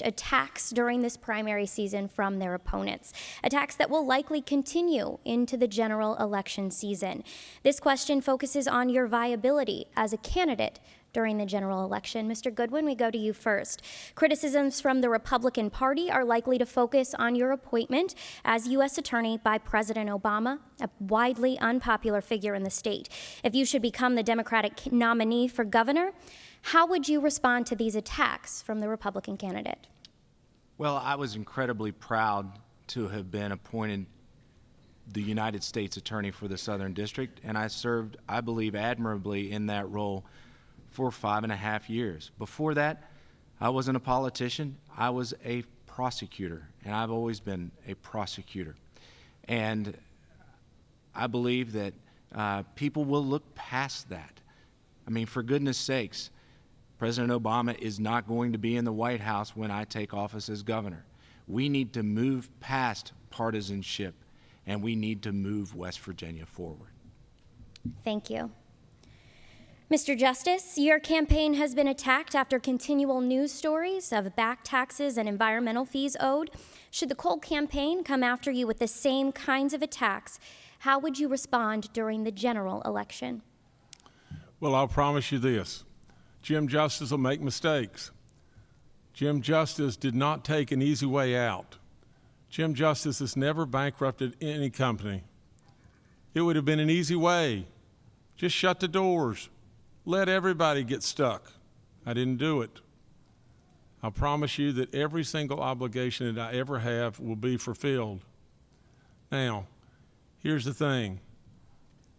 attacks during this primary season from their opponents, attacks that will likely continue into the general election season. This question focuses on your viability as a candidate during the general election. Mr. Goodwin, we go to you first. Criticisms from the Republican Party are likely to focus on your appointment as U.S. Attorney by President Obama, a widely unpopular figure in the state. If you should become the Democratic nominee for governor, how would you respond to these attacks from the Republican candidate? Well, I was incredibly proud to have been appointed the United States Attorney for the Southern District, and I served, I believe, admirably in that role for 5.5 years. Before that, I wasn't a politician. I was a prosecutor, and I've always been a prosecutor. And I believe that people will look past that. I mean, for goodness sakes, President Obama is not going to be in the White House when I take office as governor. We need to move past partisanship, and we need to move West Virginia forward. Thank you. Mr. Justice, your campaign has been attacked after continual news stories of back taxes and environmental fees owed. Should the Cole campaign come after you with the same kinds of attacks, how would you respond during the general election? Well, I'll promise you this. Jim Justice will make mistakes. Jim Justice did not take an easy way out. Jim Justice has never bankrupted any company. It would have been an easy way. Just shut the doors. Let everybody get stuck. I didn't do it. I promise you that every single obligation that I ever have will be fulfilled. Now, here's the thing.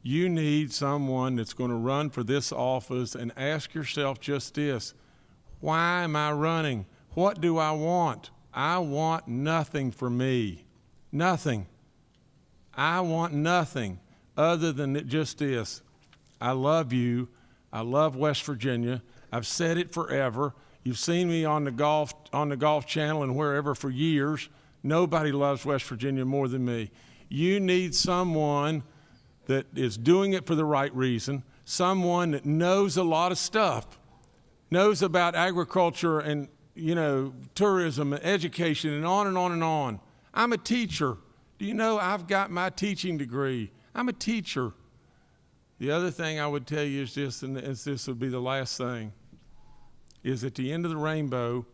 You need someone that's going to run for this office and ask yourself just this. Why am I running? What do I want? I want nothing for me. Nothing. I want nothing other than just this. I love you. I love West Virginia. I've said it forever. You've seen me on the golf channel and wherever for years. Nobody loves West Virginia more than me. You need someone that is doing it for the right reason, someone that knows a lot of stuff, knows about agriculture and, tourism and education and on and on and on. I'm a teacher. Do you know I've got my teaching degree? I'm a teacher. The other thing I would tell you is this, and this would be the last thing, is at the end of the rainbow,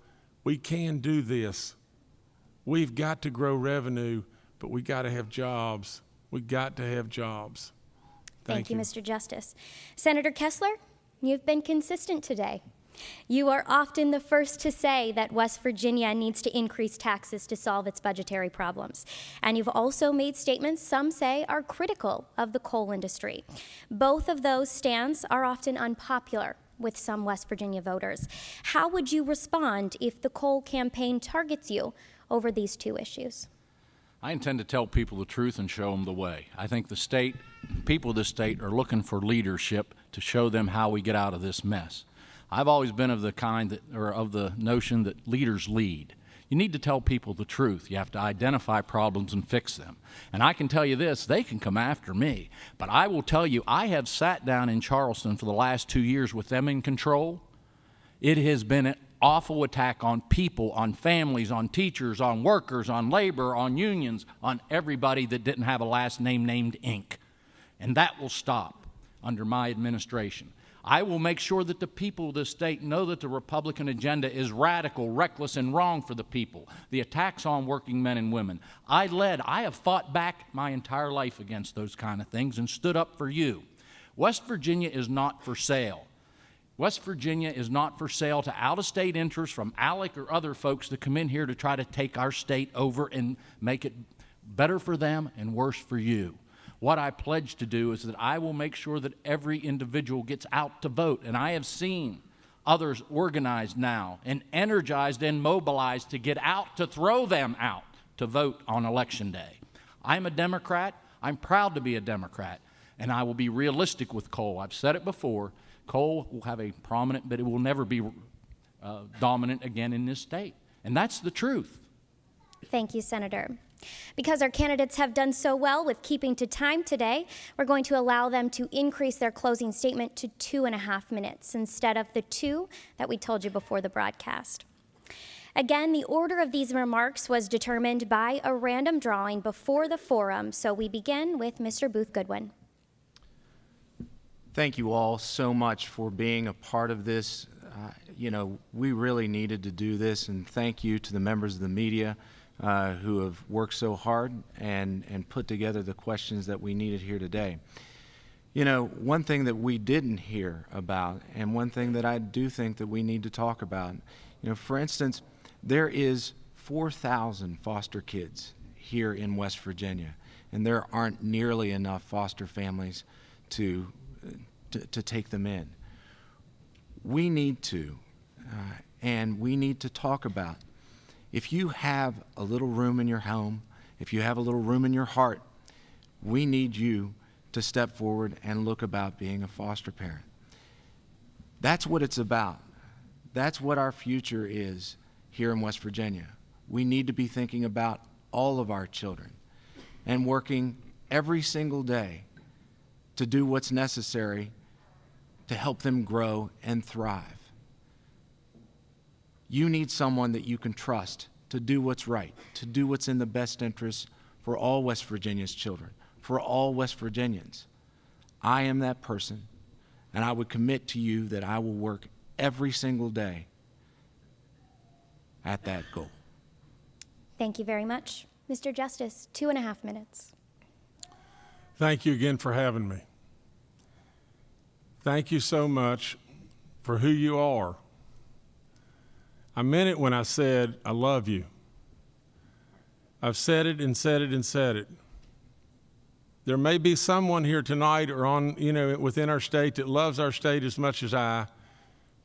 we can do this. We've got to grow revenue, but we got to have jobs. We got to have jobs. Thank you, Mr. Justice. Senator Kessler, you've been consistent today. You are often the first to say that West Virginia needs to increase taxes to solve its budgetary problems. And you've also made statements some say are critical of the coal industry. Both of those stands are often unpopular with some West Virginia voters. How would you respond if the coal campaign targets you over these two issues? I intend to tell people the truth and show them the way. I think the people of the state are looking for leadership to show them how we get out of this mess. I've always been of the notion that leaders lead. You need to tell people the truth. You have to identify problems and fix them. And I can tell you this, they can come after me. But I will tell you, I have sat down in Charleston for the last 2 years with them in control. It has been an awful attack on people, on families, on teachers, on workers, on labor, on unions, on everybody that didn't have a last name named Inc. And that will stop under my administration. I will make sure that the people of this state know that the Republican agenda is radical, reckless, and wrong for the people. The attacks on working men and women. I have fought back my entire life against those kind of things and stood up for you. West Virginia is not for sale. West Virginia is not for sale to out-of-state interests from ALEC or other folks that come in here to try to take our state over and make it better for them and worse for you. What I pledge to do is that I will make sure that every individual gets out to vote. And I have seen others organized now and energized and mobilized to get out, to throw them out to vote on Election Day. I'm a Democrat. I'm proud to be a Democrat. And I will be realistic with coal. I've said it before. Coal will have a prominent, but it will never be dominant again in this state. And that's the truth. Thank you, Senator. Because our candidates have done so well with keeping to time today, we're going to allow them to increase their closing statement to 2.5 minutes instead of the 2 that we told you before the broadcast. Again, the order of these remarks was determined by a random drawing before the forum, so we begin with Mr. Booth Goodwin. Thank you all so much for being a part of this. We really needed to do this, and thank you to the members of the media who have worked so hard and put together the questions that we needed here today. One thing that we didn't hear about, and one thing that I do think that we need to talk about, for instance, there is 4,000 foster kids here in West Virginia, and there aren't nearly enough foster families to take them in. We need to, and we need to talk about, if you have a little room in your home, if you have a little room in your heart, we need you to step forward and look about being a foster parent. That's what it's about. That's what our future is here in West Virginia. We need to be thinking about all of our children and working every single day to do what's necessary to help them grow and thrive. You need someone that you can trust to do what's right, to do what's in the best interest for all West Virginia's children, for all West Virginians. I am that person, and I would commit to you that I will work every single day at that goal. Thank you very much. Mr. Justice, 2.5 minutes. Thank you again for having me. Thank you so much for who you are. I meant it when I said I love you. I've said it and said it and said it. There may be someone here tonight or within our state that loves our state as much as I,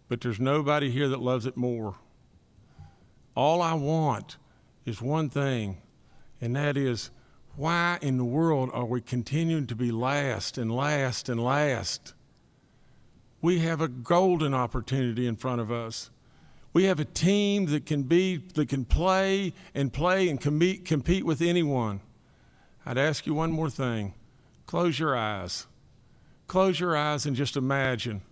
but there's nobody here that loves it more. All I want is one thing, and that is, why in the world are we continuing to be last and last and last? We have a golden opportunity in front of us. We have a team that can play and compete with anyone. I'd ask you one more thing. Close your eyes. Close your eyes and just imagine.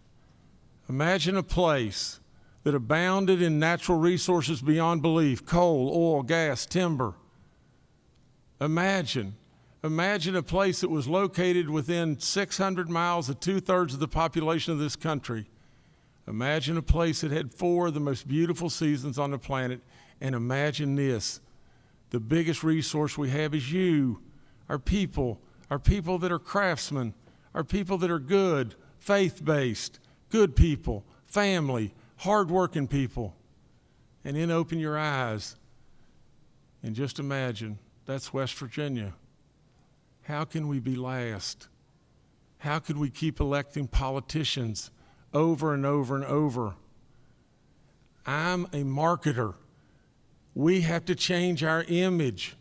Imagine a place that abounded in natural resources beyond belief: coal, oil, gas, timber. Imagine a place that was located within 600 miles of 2/3 of the population of this country. Imagine a place that had 4 of the most beautiful seasons on the planet. And imagine this: the biggest resource we have is you, our people that are craftsmen, our people that are good, faith-based, good people, family, hard-working people. And then open your eyes and just imagine that's West Virginia. How can we be last? How could we keep electing politicians over and over and over? I'm a marketer. We have to change our image.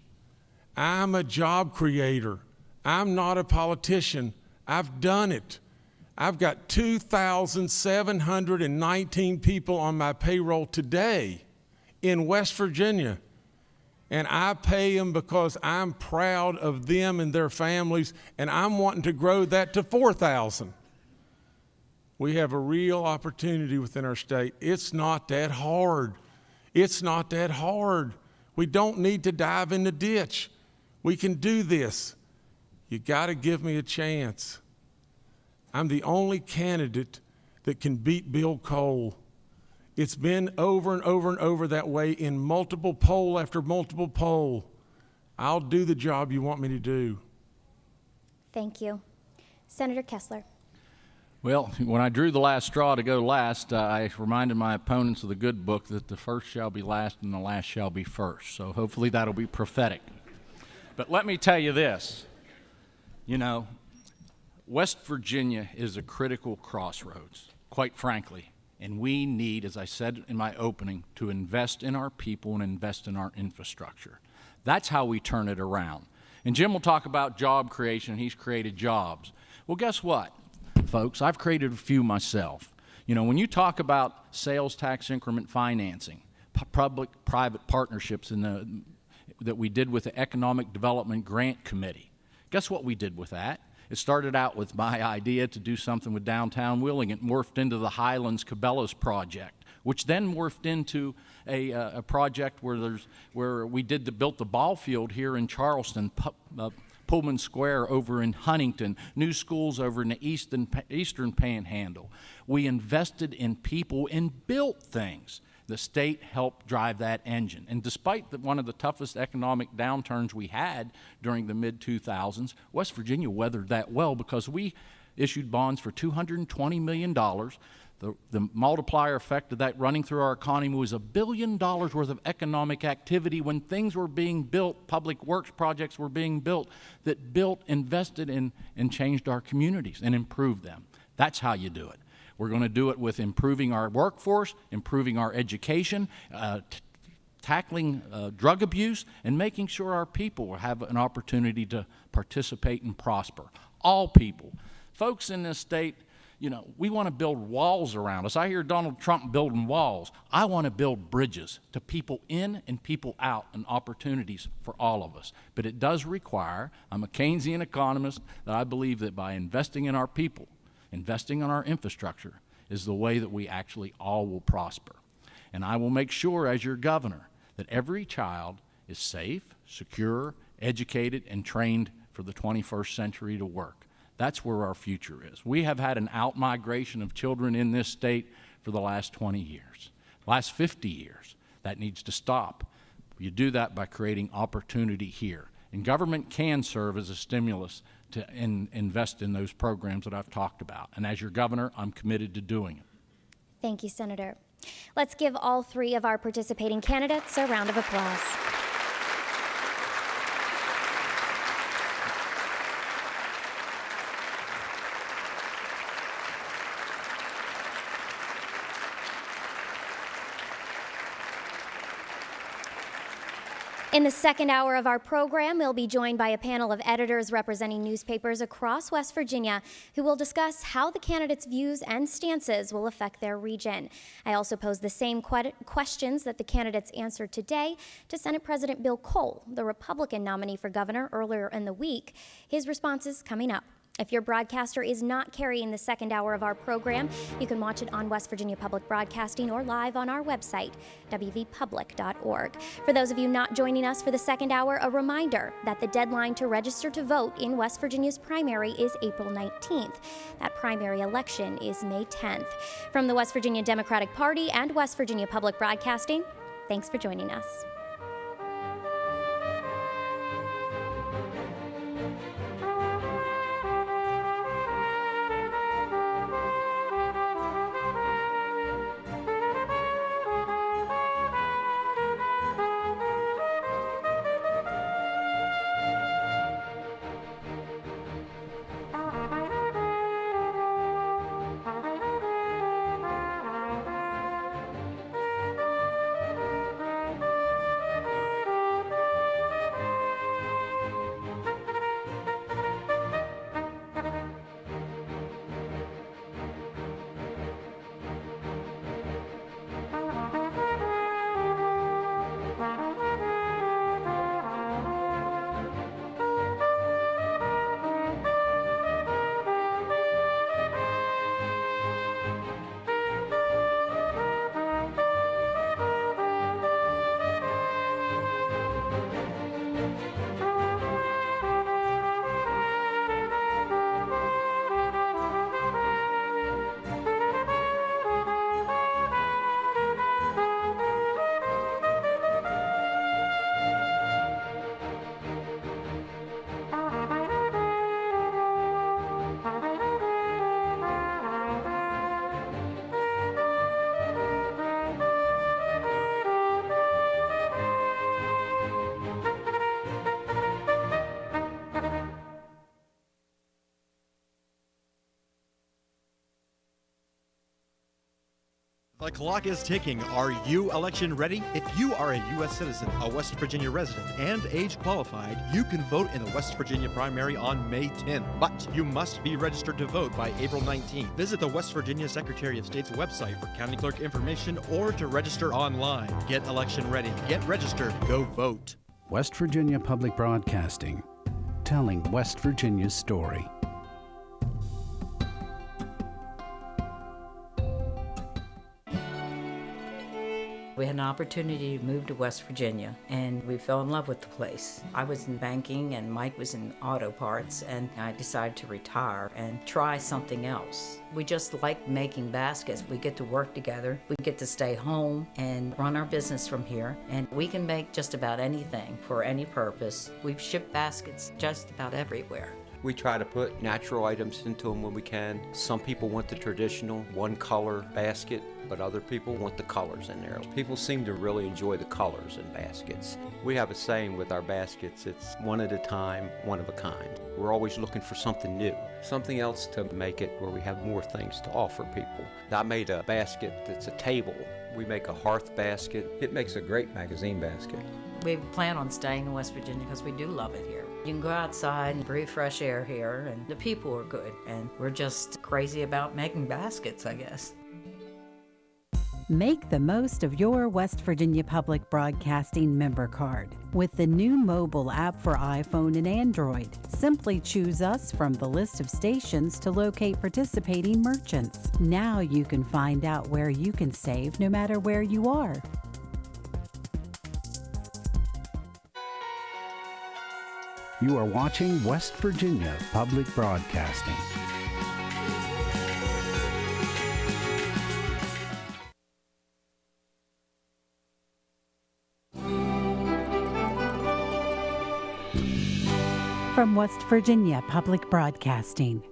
I'm a job creator. I'm not a politician. I've done it. I've got 2,719 people on my payroll today in West Virginia. And I pay them because I'm proud of them and their families, and I'm wanting to grow that to 4,000. We have a real opportunity within our state. It's not that hard. It's not that hard. We don't need to dive in the ditch. We can do this. You got to give me a chance. I'm the only candidate that can beat Bill Cole. It's been over and over and over that way in multiple poll after multiple poll. I'll do the job you want me to do. Thank you. Senator Kessler. Well, when I drew the last straw to go last, I reminded my opponents of the good book that the first shall be last and the last shall be first. So hopefully that'll be prophetic. But let me tell you this. West Virginia is a critical crossroads, quite frankly. And we need, as I said in my opening, to invest in our people and invest in our infrastructure. That's how we turn it around. And Jim will talk about job creation. He's created jobs. Well, guess what, folks? I've created a few myself. When you talk about sales tax increment financing, public-private partnerships that we did with the Economic Development Grant Committee. Guess what we did with that? It started out with my idea to do something with downtown Wheeling. It morphed into the Highlands Cabela's project, which then morphed into a project where we built the ball field here in Charleston, Pullman Square over in Huntington, new schools over in the Eastern Panhandle. We invested in people and built things. The state helped drive that engine. And despite one of the toughest economic downturns we had during the mid-2000s, West Virginia weathered that well because we issued bonds for $220 million. The multiplier effect of that running through our economy was $1 billion worth of economic activity when things were being built, public works projects were being built, that built, invested in, and changed our communities and improved them. That's how you do it. We're going to do it with improving our workforce, improving our education, tackling drug abuse, and making sure our people have an opportunity to participate and prosper. All people. Folks in this state, you know, we want to build walls around us. I hear Donald Trump building walls. I want to build bridges to people in and people out and opportunities for all of us. But it does require, I'm a Keynesian economist, that I believe that by investing in our people, investing in our infrastructure is the way that we actually all will prosper. And I will make sure as your governor that every child is safe, secure, educated, and trained for the 21st century to work. That's where our future is. We have had an out-migration of children in this state for the last 20 years, last 50 years. That needs to stop. You do that by creating opportunity here. And government can serve as a stimulus to invest in those programs that I've talked about. And as your governor, I'm committed to doing it. Thank you, Senator. Let's give all three of our participating candidates a round of applause. In the second hour of our program, we'll be joined by a panel of editors representing newspapers across West Virginia who will discuss how the candidates' views and stances will affect their region. I also pose the same questions that the candidates answered today to Senate President Bill Cole, the Republican nominee for governor, earlier in the week. His responses coming up. If your broadcaster is not carrying the second hour of our program, you can watch it on West Virginia Public Broadcasting or live on our website, wvpublic.org. For those of you not joining us for the second hour, a reminder that the deadline to register to vote in West Virginia's primary is April 19th. That primary election is May 10th. From the West Virginia Democratic Party and West Virginia Public Broadcasting, thanks for joining us. The clock is ticking. Are you election ready? If you are a U.S. citizen, a West Virginia resident, and age qualified, you can vote in the West Virginia primary on May 10th. But you must be registered to vote by April 19th. Visit the West Virginia Secretary of State's website for county clerk information or to register online. Get election ready. Get registered. Go vote. West Virginia Public Broadcasting, telling West Virginia's story. We had an opportunity to move to West Virginia, and we fell in love with the place. I was in banking, and Mike was in auto parts, and I decided to retire and try something else. We just like making baskets. We get to work together. We get to stay home and run our business from here, and we can make just about anything for any purpose. We've shipped baskets just about everywhere. We try to put natural items into them when we can. Some people want the traditional one color basket, but other people want the colors in there. People seem to really enjoy the colors in baskets. We have a saying with our baskets, it's one at a time, one of a kind. We're always looking for something new, something else to make it where we have more things to offer people. I made a basket that's a table. We make a hearth basket. It makes a great magazine basket. We plan on staying in West Virginia because we do love it here. You can go outside and breathe fresh air here, and the people are good, and we're just crazy about making baskets, I guess. Make the most of your West Virginia Public Broadcasting member card with the new mobile app for iPhone and Android. Simply choose us from the list of stations to locate participating merchants. Now you can find out where you can save no matter where you are. You are watching West Virginia Public Broadcasting. From West Virginia Public Broadcasting.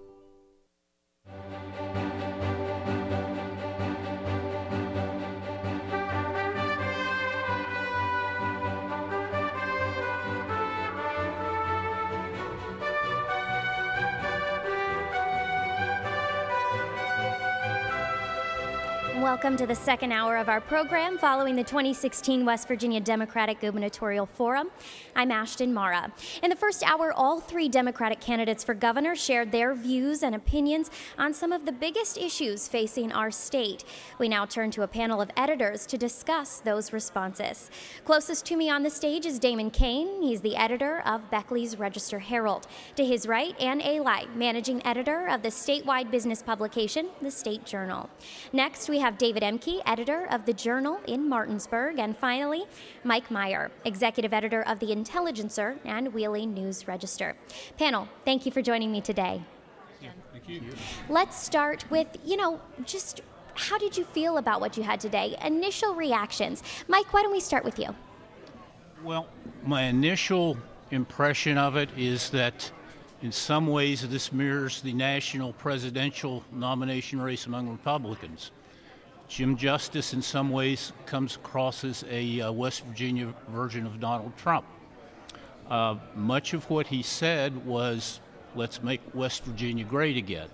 Welcome to the second hour of our program following the 2016 West Virginia Democratic Gubernatorial Forum. I'm Ashton Mara. In the first hour, all three Democratic candidates for governor shared their views and opinions on some of the biggest issues facing our state. We now turn to a panel of editors to discuss those responses. Closest to me on the stage is Damon Kane. He's the editor of Beckley's Register Herald. To his right, Ann Eli, managing editor of the statewide business publication, The State Journal. Next, we have David Emke, editor of The Journal in Martinsburg. And finally, Mike Meyer, executive editor of The Intelligencer and Wheeling News Register. Panel, thank you for joining me today. Thank you. Let's start with, just how did you feel about what you had today? Initial reactions. Mike, why don't we start with you? Well, my initial impression of it is that in some ways this mirrors the national presidential nomination race among Republicans. Jim Justice in some ways comes across as a West Virginia version of Donald Trump. Much of what he said was, let's make West Virginia great again,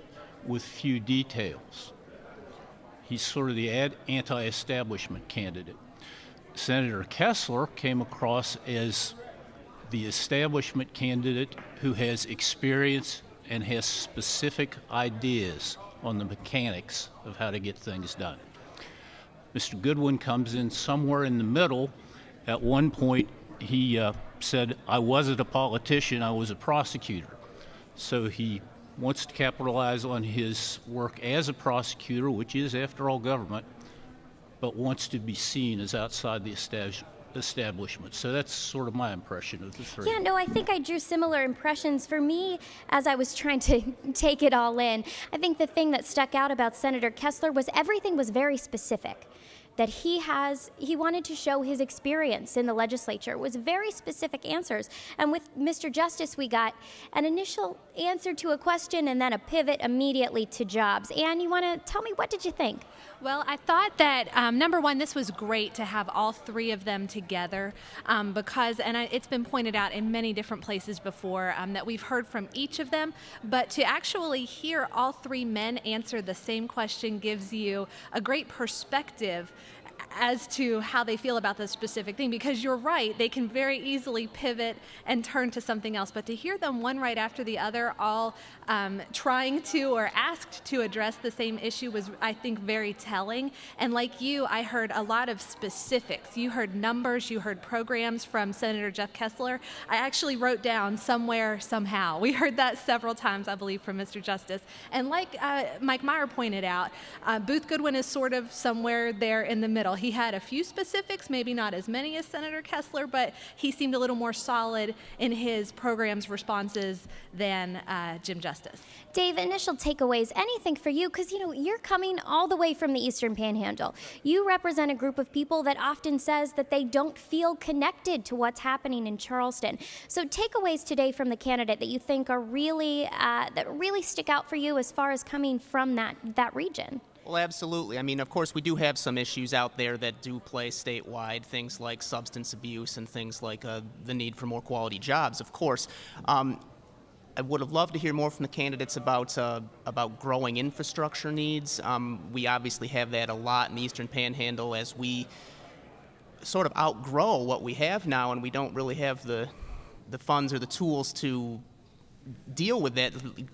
with few details. He's sort of the anti-establishment candidate. Senator Kessler came across as the establishment candidate who has experience and has specific ideas on the mechanics of how to get things done. Mr. Goodwin comes in somewhere in the middle. At one point, he said, I wasn't a politician, I was a prosecutor. So he wants to capitalize on his work as a prosecutor, which is, after all, government, but wants to be seen as outside the establishment. So that's sort of my impression of the three. Yeah, no, I think I drew similar impressions. For me, as I was trying to take it all in, I think the thing that stuck out about Senator Kessler was everything was very specific. That he wanted to show his experience in the legislature. It was very specific answers. And with Mr. Justice, we got an initial answer to a question and then a pivot immediately to jobs. Ann, you want to tell me, what did you think? Well, I thought that, number one, this was great to have all three of them together because, and it's been pointed out in many different places before, that we've heard from each of them, but to actually hear all three men answer the same question gives you a great perspective as to how they feel about this specific thing, because you're right, they can very easily pivot and turn to something else. But to hear them one right after the other, all trying to or asked to address the same issue was, I think, very telling. And like you, I heard a lot of specifics. You heard numbers, you heard programs from Senator Jeff Kessler. I actually wrote down somewhere, somehow. We heard that several times, I believe, from Mr. Justice. And like Mike Meyer pointed out, Booth Goodwin is sort of somewhere there in the middle. He had a few specifics, maybe not as many as Senator Kessler, but he seemed a little more solid in his program's responses than Jim Justice. Dave, initial takeaways, anything for you, because you're coming all the way from the Eastern Panhandle. You represent a group of people that often says that they don't feel connected to what's happening in Charleston. So takeaways today from the candidate that you think are really that really stick out for you as far as coming from that region. Well, absolutely. I mean, of course, we do have some issues out there that do play statewide, things like substance abuse and things like the need for more quality jobs, of course. I would have loved to hear more from the candidates about growing infrastructure needs. We obviously have that a lot in the Eastern Panhandle as we sort of outgrow what we have now, and we don't really have the funds or the tools to deal with that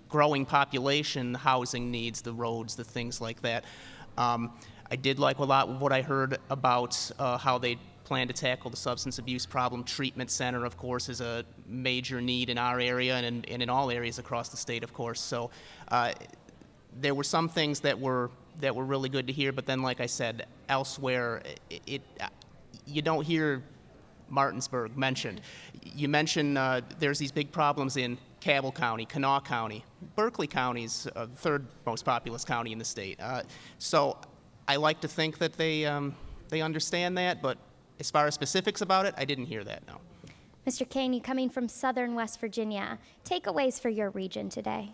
growing population, the housing needs, the roads, the things like that. I did like a lot of what I heard about how they plan to tackle the substance abuse problem. Treatment center, of course, is a major need in our area and in all areas across the state, of course. So there were some things that were really good to hear, but then, like I said, elsewhere, you don't hear Martinsburg mentioned. You mentioned there's these big problems in Cabell County, Kanawha County. Berkeley County's the third most populous county in the state. So I like to think that they understand that, but as far as specifics about it, I didn't hear that, no. Mr. Kane, you coming from southern West Virginia. Takeaways for your region today.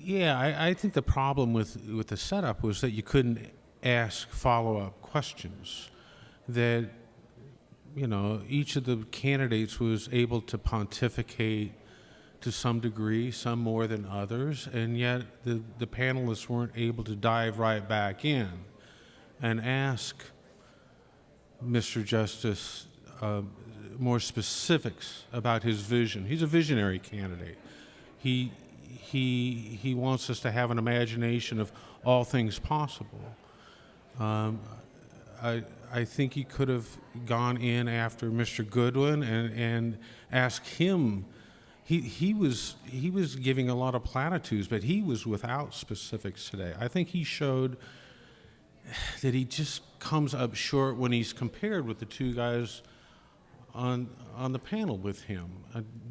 Yeah, I think the problem with the setup was that you couldn't ask follow-up questions. That, each of the candidates was able to pontificate to some degree, some more than others, and yet the panelists weren't able to dive right back in and ask Mr. Justice more specifics about his vision. He's a visionary candidate. He wants us to have an imagination of all things possible. I think he could have gone in after Mr. Goodwin and asked him. He was giving a lot of platitudes, but he was without specifics today. I think he showed that he just comes up short when he's compared with the two guys on the panel with him.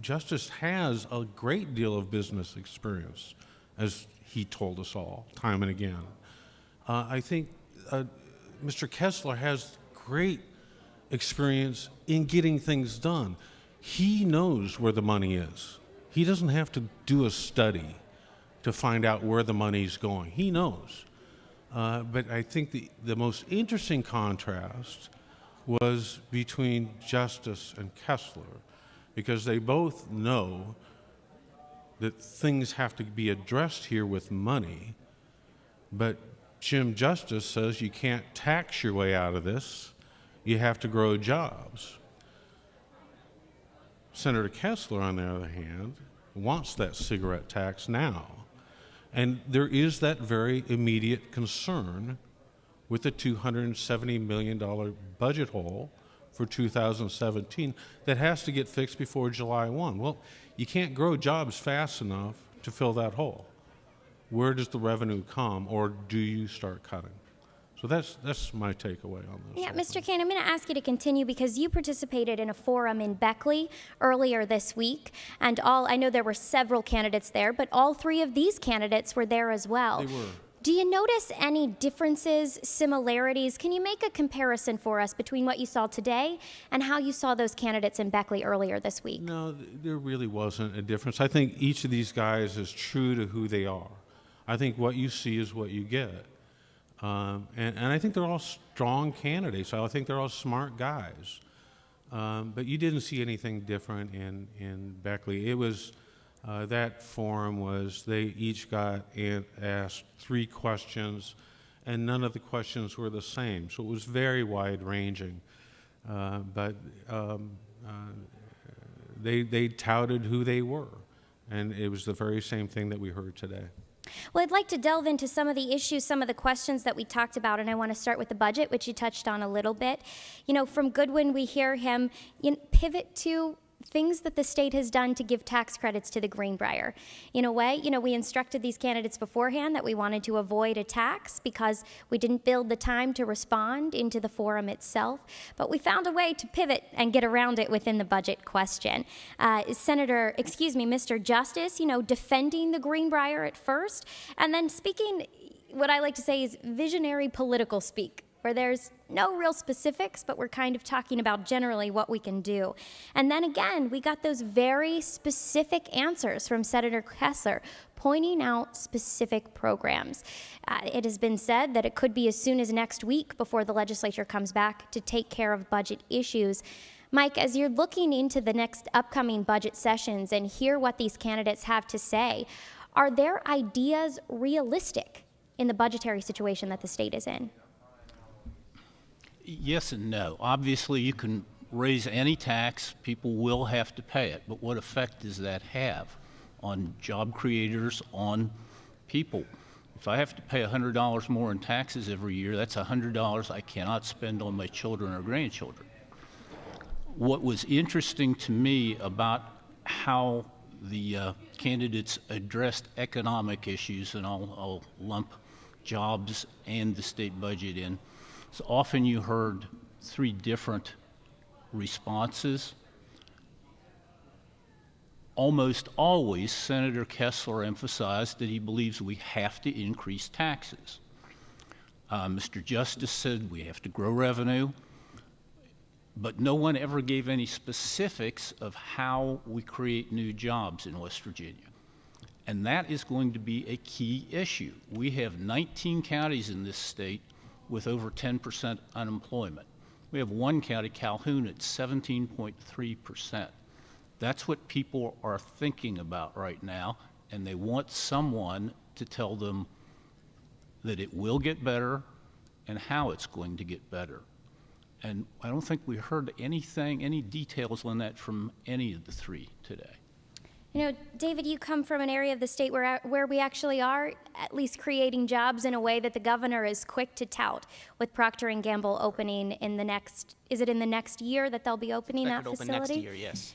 Justice has a great deal of business experience, as he told us all time and again. I think Mr. Kessler has great experience in getting things done. He knows where the money is. He doesn't have to do a study to find out where the money's going. He knows. But I think the most interesting contrast was between Justice and Kessler, because they both know that things have to be addressed here with money, but Jim Justice says you can't tax your way out of this. You have to grow jobs. Senator Kessler, on the other hand, wants that cigarette tax now. And there is that very immediate concern with the $270 million budget hole for 2017 that has to get fixed before July 1. Well, you can't grow jobs fast enough to fill that hole. Where does the revenue come, or do you start cutting? So that's my takeaway on this. Yeah, Mr. Kane, I'm going to ask you to continue because you participated in a forum in Beckley earlier this week, and I know there were several candidates there, but all three of these candidates were there as well. They were. Do you notice any differences, similarities? Can you make a comparison for us between what you saw today and how you saw those candidates in Beckley earlier this week? No, there really wasn't a difference. I think each of these guys is true to who they are. I think what you see is what you get. And I think they're all strong candidates. I think they're all smart guys. But you didn't see anything different in Beckley. It was, that forum was, they each got asked 3 questions, and none of the questions were the same. So it was very wide-ranging. But they touted who they were, and it was the very same thing that we heard today. Well, I'd like to delve into some of the issues, some of the questions that we talked about, and I want to start with the budget, which you touched on a little bit. From Goodwin, we hear him pivot to things that the state has done to give tax credits to the Greenbrier. In a way, we instructed these candidates beforehand that we wanted to avoid a tax because we didn't build the time to respond into the forum itself, but we found a way to pivot and get around it within the budget question. Mr. Justice, defending the Greenbrier at first, and then speaking, what I like to say is visionary political speak, where there's no real specifics, but we're kind of talking about generally what we can do. And then again, we got those very specific answers from Senator Kessler, pointing out specific programs. It has been said that it could be as soon as next week before the legislature comes back to take care of budget issues. Mike, as you're looking into the next upcoming budget sessions and hear what these candidates have to say, are their ideas realistic in the budgetary situation that the state is in? Yes and no. Obviously, you can raise any tax, people will have to pay it, but what effect does that have on job creators, on people? If I have to pay $100 more in taxes every year, that's $100 I cannot spend on my children or grandchildren. What was interesting to me about how the candidates addressed economic issues, and I'll lump jobs and the state budget in, so often you heard three different responses. Almost always, Senator Kessler emphasized that he believes we have to increase taxes. Mr. Justice said we have to grow revenue, but no one ever gave any specifics of how we create new jobs in West Virginia. And that is going to be a key issue. We have 19 counties in this state with over 10% unemployment. We have one county, Calhoun, at 17.3%. That's what people are thinking about right now, and they want someone to tell them that it will get better and how it's going to get better. And I don't think we heard anything, any details on that from any of the three today. David, you come from an area of the state where we actually are at least creating jobs in a way that the governor is quick to tout, with Procter & Gamble opening in the next year that they'll be opening that facility? Open next year, yes.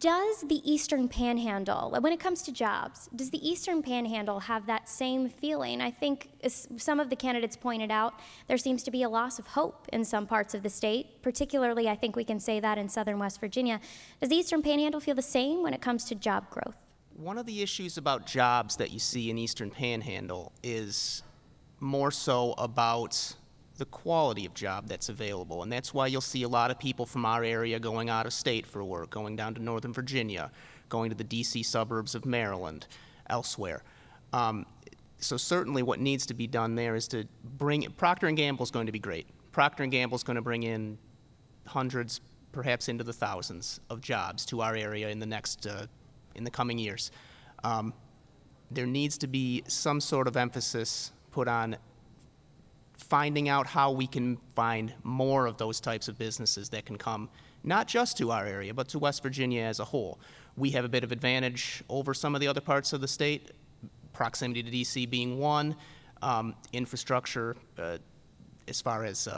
Does the Eastern Panhandle, when it comes to jobs, does the Eastern Panhandle have that same feeling? I think, as some of the candidates pointed out, there seems to be a loss of hope in some parts of the state. Particularly, I think we can say that in southern West Virginia. Does the Eastern Panhandle feel the same when it comes to job growth? One of the issues about jobs that you see in Eastern Panhandle is more so about the quality of job that's available. And that's why you'll see a lot of people from our area going out of state for work, going down to Northern Virginia, going to the D.C. suburbs of Maryland, elsewhere. So certainly what needs to be done there is to bring, Procter & Gamble is going to be great. Procter & Gamble is going to bring in hundreds, perhaps into the thousands of jobs to our area in the coming years. There needs to be some sort of emphasis put on finding out how we can find more of those types of businesses that can come not just to our area, but to West Virginia as a whole. We have a bit of advantage over some of the other parts of the state, proximity to D.C. being one, infrastructure as far as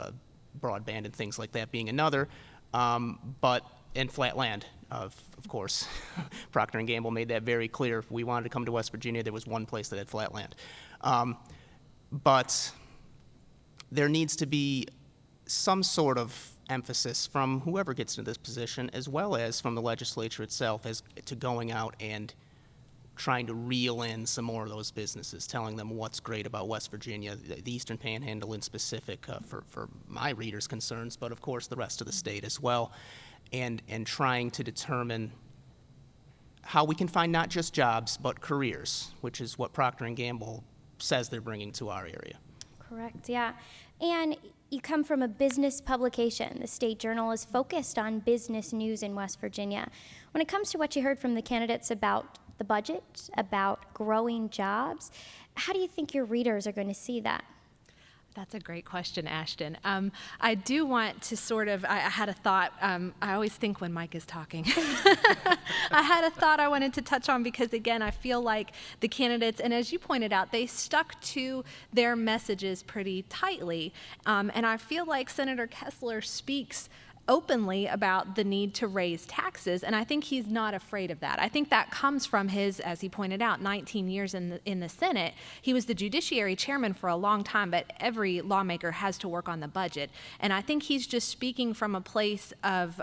broadband and things like that being another, and flat land, of course. Procter & Gamble made that very clear. If we wanted to come to West Virginia, there was one place that had flat land. But there needs to be some sort of emphasis from whoever gets into this position, as well as from the legislature itself, as to going out and trying to reel in some more of those businesses, telling them what's great about West Virginia, the Eastern Panhandle in specific, for my readers' concerns, but of course the rest of the state as well, and trying to determine how we can find not just jobs, but careers, which is what Procter & Gamble says they're bringing to our area. Correct, yeah. And you come from a business publication. The State Journal is focused on business news in West Virginia. When it comes to what you heard from the candidates about the budget, about growing jobs, how do you think your readers are going to see that? That's a great question, Ashton. I do want to I had a thought. I always think when Mike is talking. I had a thought I wanted to touch on because, again, I feel like the candidates, and as you pointed out, they stuck to their messages pretty tightly. And I feel like Senator Kessler speaks openly about the need to raise taxes, and I think he's not afraid of that. I think that comes from his, as he pointed out, 19 years in the Senate. He was the Judiciary Chairman for a long time, but every lawmaker has to work on the budget, and I think he's just speaking from a place of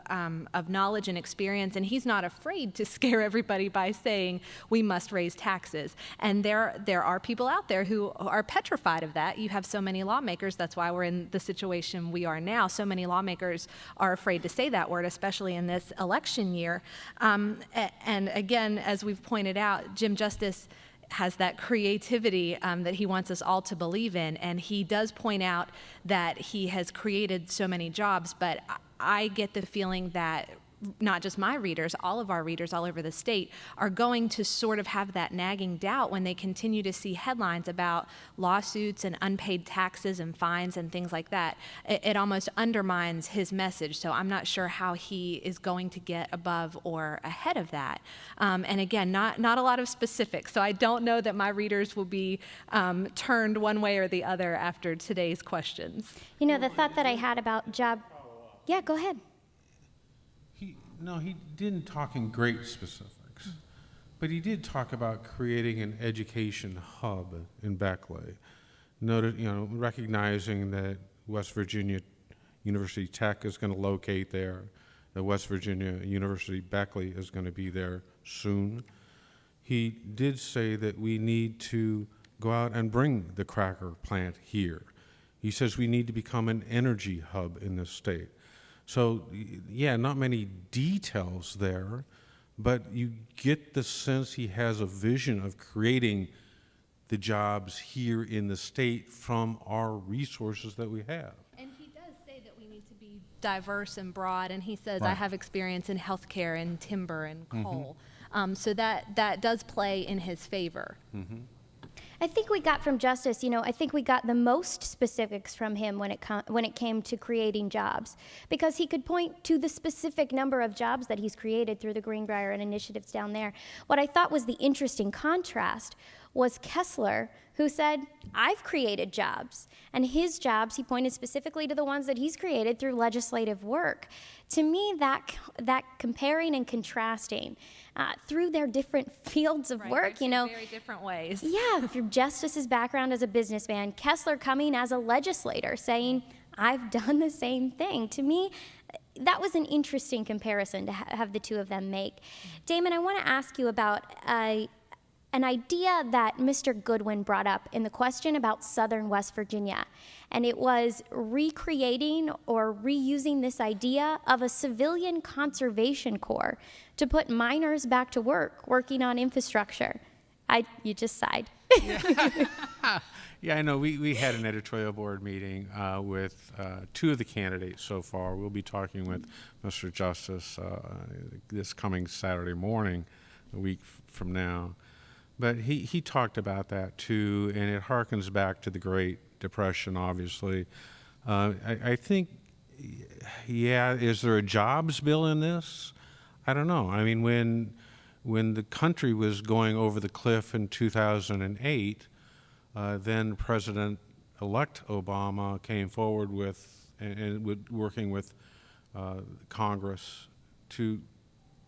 knowledge and experience, and he's not afraid to scare everybody by saying we must raise taxes. And there are people out there who are petrified of that. You have so many lawmakers. That's why we're in the situation we are now. So many lawmakers are afraid to say that word, especially in this election year. And again, as we've pointed out, Jim Justice has that creativity that he wants us all to believe in. And he does point out that he has created so many jobs, but I get the feeling that not just my readers, all of our readers all over the state are going to sort of have that nagging doubt when they continue to see headlines about lawsuits and unpaid taxes and fines and things like that. It almost undermines his message, so I'm not sure how he is going to get above or ahead of that. And again, not a lot of specifics, so I don't know that my readers will be turned one way or the other after today's questions. You know, the thought that I had about job... Yeah, go ahead. No, he didn't talk in great specifics, but he did talk about creating an education hub in Beckley. Recognizing that West Virginia University Tech is going to locate there, that West Virginia University Beckley is going to be there soon. He did say that we need to go out and bring the cracker plant here. He says we need to become an energy hub in this state. So, yeah, not many details there, but you get the sense he has a vision of creating the jobs here in the state from our resources that we have. And he does say that we need to be diverse and broad, and he says, Right. I have experience in healthcare and timber and coal. So that does play in his favor. Mm-hmm. I think we got from Justice, I think we got the most specifics from him when it came to creating jobs, because he could point to the specific number of jobs that he's created through the Greenbrier and initiatives down there. What I thought was the interesting contrast was Kessler, who said, I've created jobs. And his jobs, he pointed specifically to the ones that he's created through legislative work. To me, that comparing and contrasting through their different fields of work, very different ways. Yeah, through Justice's background as a businessman, Kessler coming as a legislator, saying, I've done the same thing. To me, that was an interesting comparison to have the two of them make. Damon, I want to ask you about an idea that Mr. Goodwin brought up in the question about southern West Virginia. And it was recreating or reusing this idea of a civilian conservation corps to put miners back to work, working on infrastructure. You just sighed. Yeah, I know. We had an editorial board meeting with two of the candidates so far. We'll be talking with Mr. Justice this coming Saturday morning, a week from now. But he talked about that too, and it harkens back to the Great Depression, obviously. I think, yeah, is there a jobs bill in this? I don't know. I mean, when the country was going over the cliff in 2008, then President-elect Obama came forward with, working with Congress to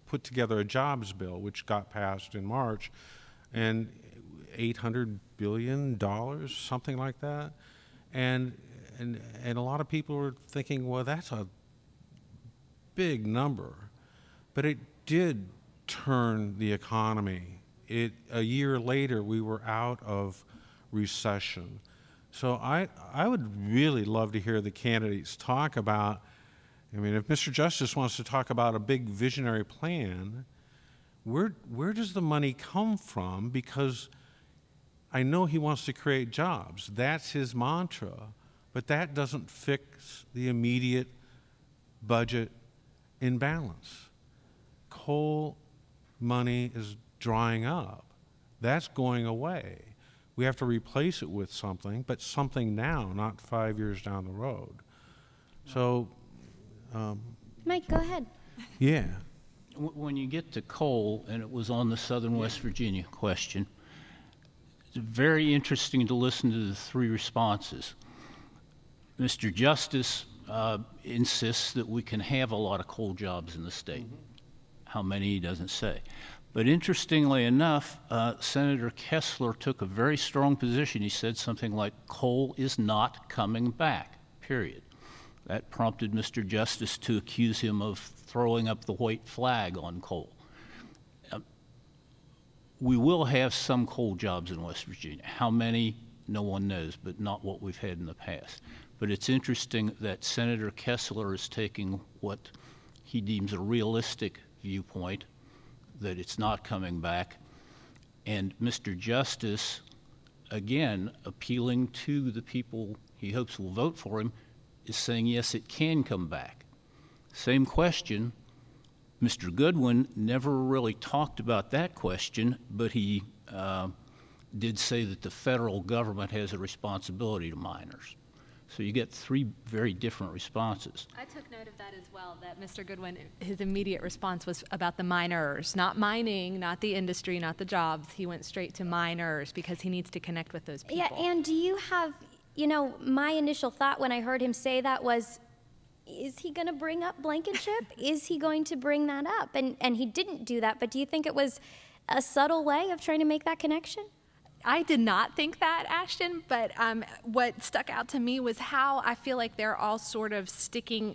put together a jobs bill, which got passed in March, and $800 billion, something like that. And a lot of people were thinking, well, that's a big number. But it did turn the economy. A year later, we were out of recession. So I would really love to hear the candidates talk about, if Mr. Justice wants to talk about a big visionary plan, where does the money come from? Because I know he wants to create jobs. That's his mantra. But that doesn't fix the immediate budget imbalance. Coal money is drying up. That's going away. We have to replace it with something, but something now, not 5 years down the road. So, Mike, go ahead. yeah. When you get to coal, and it was on the Southern West Virginia question, it's very interesting to listen to the three responses. Mr. Justice insists that we can have a lot of coal jobs in the state. How many, he doesn't say. But interestingly enough, Senator Kessler took a very strong position. He said something like, coal is not coming back, period. That prompted Mr. Justice to accuse him of throwing up the white flag on coal. We will have some coal jobs in West Virginia. How many, no one knows, but not what we've had in the past. But it's interesting that Senator Kessler is taking what he deems a realistic viewpoint, that it's not coming back. And Mr. Justice, again, appealing to the people he hopes will vote for him, is saying, yes, it can come back. Same question. Mr. Goodwin never really talked about that question, but he did say that the federal government has a responsibility to miners. So you get three very different responses. I took note of that as well, that Mr. Goodwin, his immediate response was about the miners, not mining, not the industry, not the jobs. He went straight to miners because he needs to connect with those people. Yeah, and do you have, my initial thought when I heard him say that was, is he going to bring up Blankenship? Is he going to bring that up? And he didn't do that, but do you think it was a subtle way of trying to make that connection? I did not think that, Ashton, but what stuck out to me was how I feel like they're all sort of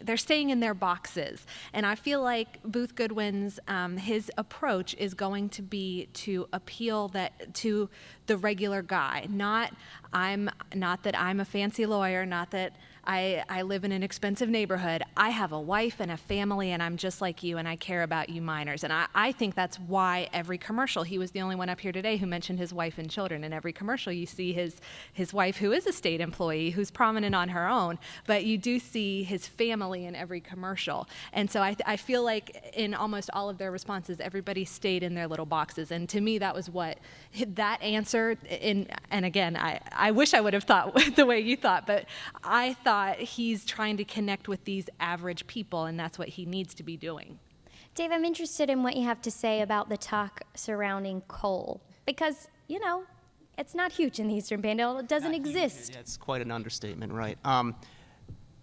they're staying in their boxes. And I feel like Booth Goodwin's, his approach is going to be to appeal to the regular guy, not that I'm a fancy lawyer, not that I live in an expensive neighborhood. I have a wife and a family, and I'm just like you, and I care about you miners. And I think that's why every commercial, he was the only one up here today who mentioned his wife and children. In every commercial, you see his wife, who is a state employee, who's prominent on her own, but you do see his family in every commercial. And so I feel like in almost all of their responses, everybody stayed in their little boxes. And to me, that was what that answer, and again, I wish I would have thought the way you thought, but I thought he's trying to connect with these average people, and that's what he needs to be doing. Dave, I'm interested in what you have to say about the talk surrounding coal, because, it's not huge in the Eastern Panhandle. It doesn't exist. It's quite an understatement, right?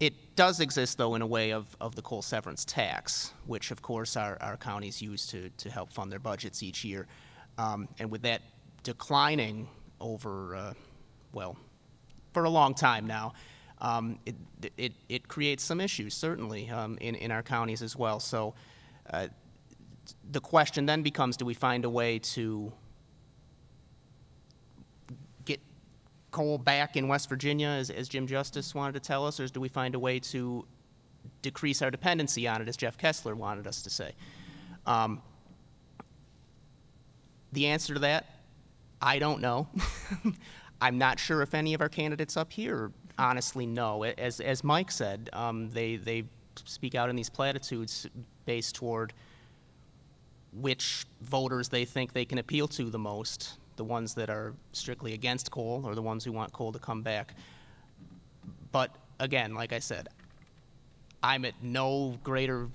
It does exist, though, in a way of the coal severance tax, which, of course, our counties use to help fund their budgets each year. And with that declining over, for a long time now, it creates some issues, certainly, in our counties as well. So the question then becomes, do we find a way to get coal back in West Virginia, as Jim Justice wanted to tell us, or do we find a way to decrease our dependency on it, as Jeff Kessler wanted us to say? The answer to that, I don't know. I'm not sure if any of our candidates up here honestly know. As Mike said, they speak out in these platitudes based toward which voters they think they can appeal to the most, the ones that are strictly against coal or the ones who want coal to come back. But again, like I said, I'm at no greater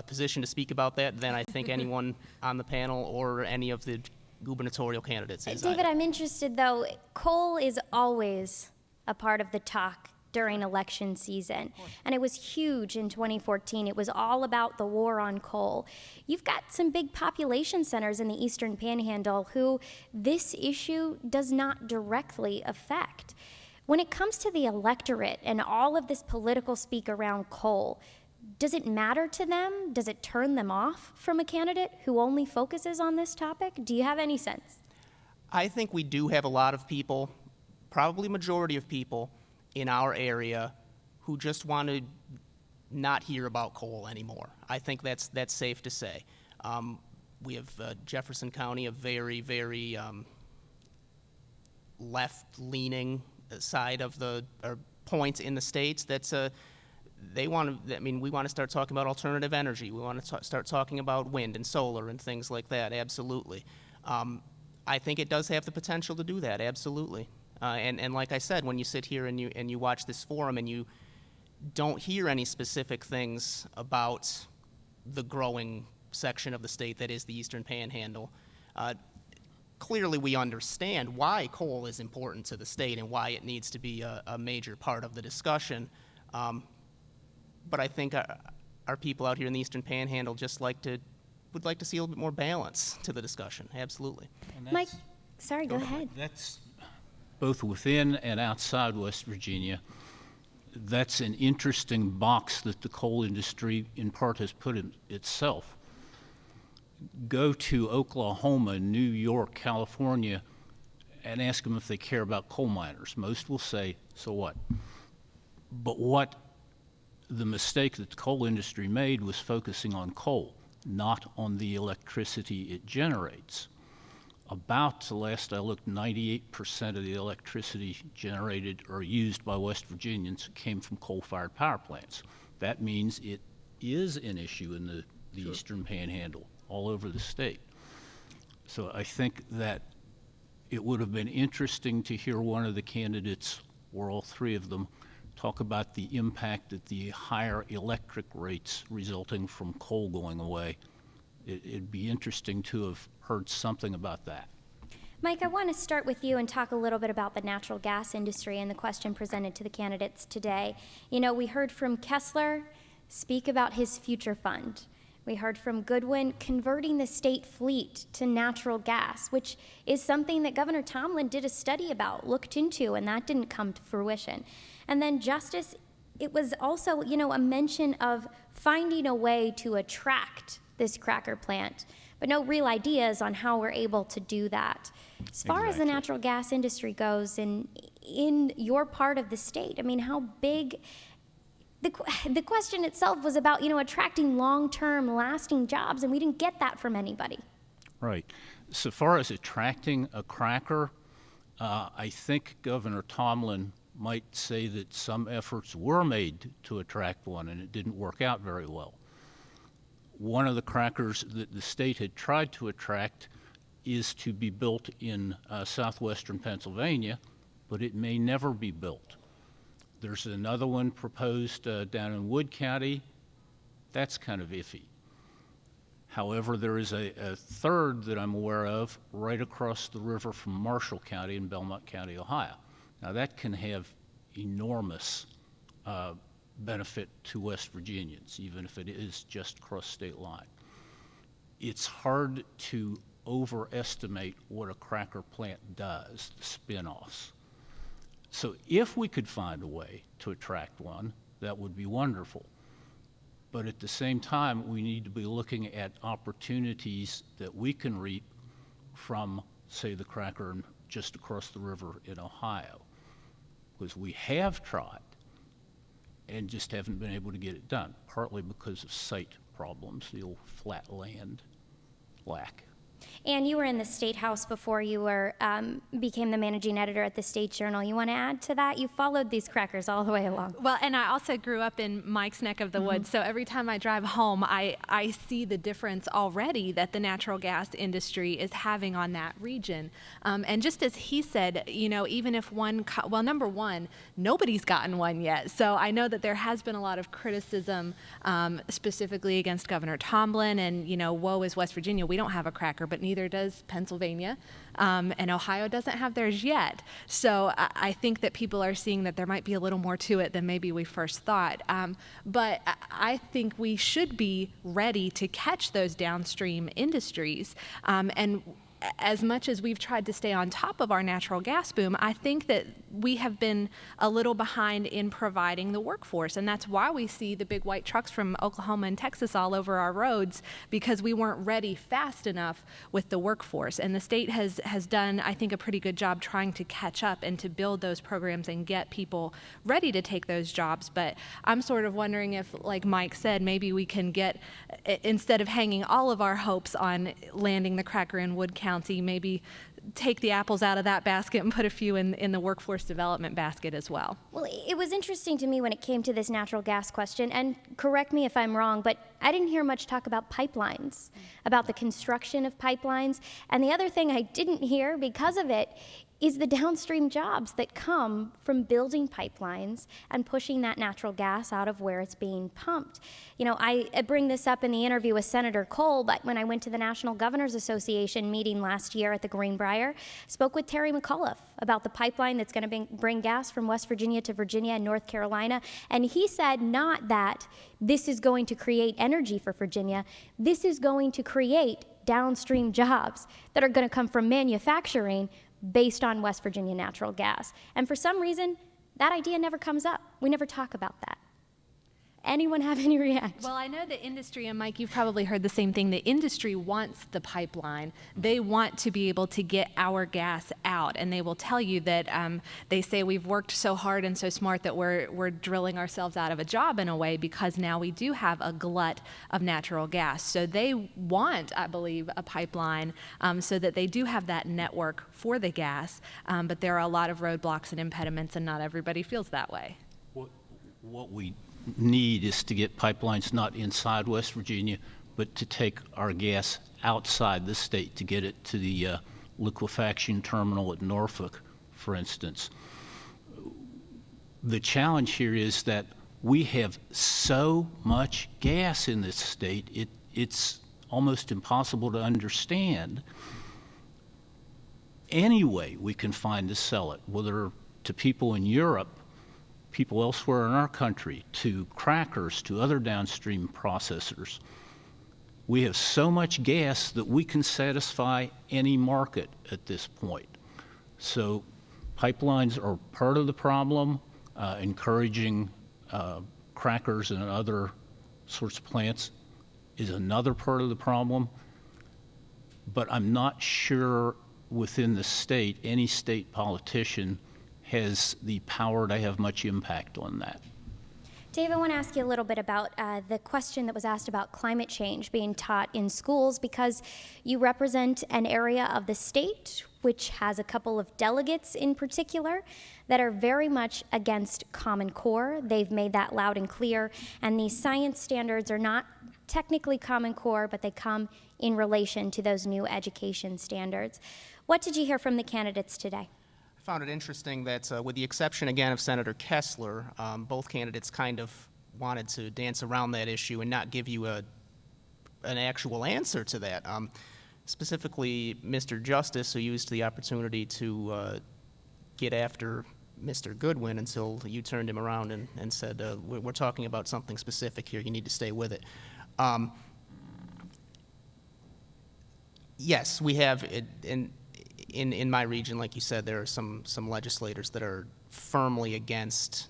position to speak about that than I think anyone on the panel or any of the gubernatorial candidates is. David, I'm interested, though. Coal is always a part of the talk during election season, and it was huge in 2014. It was all about the war on coal. You've got some big population centers in the Eastern Panhandle who this issue does not directly affect. When it comes to the electorate and all of this political speak around coal, does it matter to them? Does it turn them off from a candidate who only focuses on this topic? Do you have any sense? I think we do have a lot of people, probably majority of people in our area, who just want to not hear about coal anymore. I think that's safe to say. We have Jefferson County, a very, very left-leaning side of the point in the state that's we want to start talking about alternative energy. We want to start talking about wind and solar and things like that, absolutely. I think it does have the potential to do that, absolutely. And like I said, when you sit here and you watch this forum and you don't hear any specific things about the growing section of the state that is the Eastern Panhandle, clearly we understand why coal is important to the state and why it needs to be a major part of the discussion. But I think our people out here in the Eastern Panhandle would like to see a little bit more balance to the discussion, absolutely. Mike, sorry, go ahead. That's both within and outside West Virginia. That's an interesting box that the coal industry in part has put in itself. Go to Oklahoma, New York, California, and ask them if they care about coal miners. Most will say, so what? But what the mistake that the coal industry made was focusing on coal, not on the electricity it generates. About the last I looked, 98% of the electricity generated or used by West Virginians came from coal-fired power plants. That means it is an issue in the Eastern Panhandle, all over the state. So I think that it would have been interesting to hear one of the candidates, or all three of them, talk about the impact that the higher electric rates resulting from coal going away. It'd be interesting to have heard something about that. Mike, I want to start with you and talk a little bit about the natural gas industry and the question presented to the candidates today. You know, we heard from Kessler speak about his future fund. We heard from Goodwin converting the state fleet to natural gas, which is something that Governor Tomlin did a study about, looked into, and that didn't come to fruition. And then Justice, it was also, you know, a mention of finding a way to attract this cracker plant, but no real ideas on how we're able to do that. As far as the natural gas industry goes in your part of the state, I mean, how big, the question itself was about, you know, attracting long-term lasting jobs, and we didn't get that from anybody. Right. So far as attracting a cracker, I think Governor Tomlin might say that some efforts were made to attract one, and it didn't work out very well. One of the crackers that the state had tried to attract is to be built in southwestern Pennsylvania, but it may never be built. There's another one proposed down in Wood County. That's kind of iffy. However, there is a third that I'm aware of right across the river from Marshall County in Belmont County, Ohio. Now that can have enormous benefit to West Virginians, even if it is just across state line. It's hard to overestimate what a cracker plant does, the spin-offs. So if we could find a way to attract one, that would be wonderful. But at the same time, we need to be looking at opportunities that we can reap from, say, the cracker just across the river in Ohio. Because we have tried and just haven't been able to get it done, partly because of site problems, the old flat land lack. And you were in the State House before you were became the managing editor at the State Journal. You want to add to that? You followed these crackers all the way along. Well, and I also grew up in Mike's neck of the woods, so every time I drive home, I see the difference already that the natural gas industry is having on that region. And just as he said, you know, even if one, well, number one, nobody's gotten one yet. So I know that there has been a lot of criticism specifically against Governor Tomlin and, you know, woe is West Virginia. We don't have a cracker, but neither does Pennsylvania, and Ohio doesn't have theirs yet. So I think that people are seeing that there might be a little more to it than maybe we first thought. But I think we should be ready to catch those downstream industries. And as much as we've tried to stay on top of our natural gas boom, I think that we have been a little behind in providing the workforce. And that's why we see the big white trucks from Oklahoma and Texas all over our roads, because we weren't ready fast enough with the workforce. And the state has done, I think, a pretty good job trying to catch up and to build those programs and get people ready to take those jobs. But I'm sort of wondering if, like Mike said, maybe we can get, instead of hanging all of our hopes on landing the cracker in Wood County, maybe take the apples out of that basket and put a few in the workforce development basket as well. Well, it was interesting to me when it came to this natural gas question, and correct me if I'm wrong, but I didn't hear much talk about pipelines, about the construction of pipelines. And the other thing I didn't hear because of it is the downstream jobs that come from building pipelines and pushing that natural gas out of where it's being pumped. You know, I bring this up in the interview with Senator Cole, but when I went to the National Governors Association meeting last year at the Greenbrier, spoke with Terry McAuliffe about the pipeline that's going to bring gas from West Virginia to Virginia and North Carolina. And he said not that this is going to create energy for Virginia, this is going to create downstream jobs that are going to come from manufacturing based on West Virginia natural gas. And for some reason, that idea never comes up. We never talk about that. Anyone have any reaction? Well, I know the industry, and Mike, you've probably heard the same thing. The industry wants the pipeline. They want to be able to get our gas out, and they will tell you that they say we've worked so hard and so smart that we're drilling ourselves out of a job in a way because now we do have a glut of natural gas. So they want, I believe, a pipeline so that they do have that network for the gas, but there are a lot of roadblocks and impediments, and not everybody feels that way. What we need is to get pipelines not inside West Virginia, but to take our gas outside the state to get it to the liquefaction terminal at Norfolk, for instance. The challenge here is that we have so much gas in this state, it's almost impossible to understand any way we can find to sell it, whether to people in Europe, people elsewhere in our country, to crackers, to other downstream processors. We have so much gas that we can satisfy any market at this point. So pipelines are part of the problem. Encouraging crackers and other sorts of plants is another part of the problem. But I'm not sure within the state, any state politician has the power to have much impact on that. Dave, I want to ask you a little bit about the question that was asked about climate change being taught in schools, because you represent an area of the state which has a couple of delegates in particular that are very much against Common Core. They've made that loud and clear, and these science standards are not technically Common Core, but they come in relation to those new education standards. What did you hear from the candidates today? I found it interesting that, with the exception again of Senator Kessler, both candidates kind of wanted to dance around that issue and not give you an actual answer to that. Specifically, Mr. Justice, who used the opportunity to get after Mr. Goodwin until you turned him around and said, we're talking about something specific here, you need to stay with it. Yes, we have it, in my region, like you said, there are some legislators that are firmly against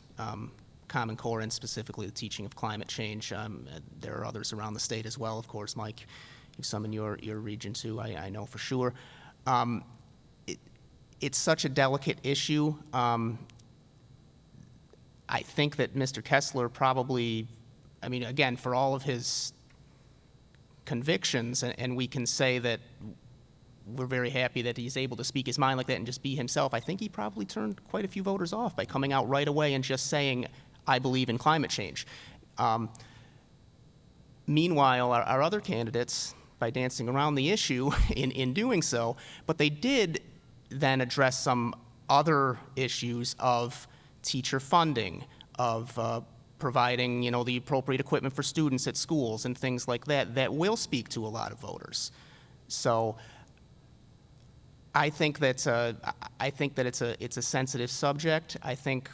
Common Core and specifically the teaching of climate change. There are others around the state as well, of course, Mike. You've some in your region too, I know for sure. It's such a delicate issue. I think that Mr. Kessler probably, I mean, again, for all of his convictions, and we can say that we're very happy that he's able to speak his mind like that and just be himself. I think he probably turned quite a few voters off by coming out right away and just saying, I believe in climate change. Meanwhile, our other candidates, by dancing around the issue in doing so, but they did then address some other issues of teacher funding, of providing, the appropriate equipment for students at schools and things like that, that will speak to a lot of voters. So I think that it's a sensitive subject. I think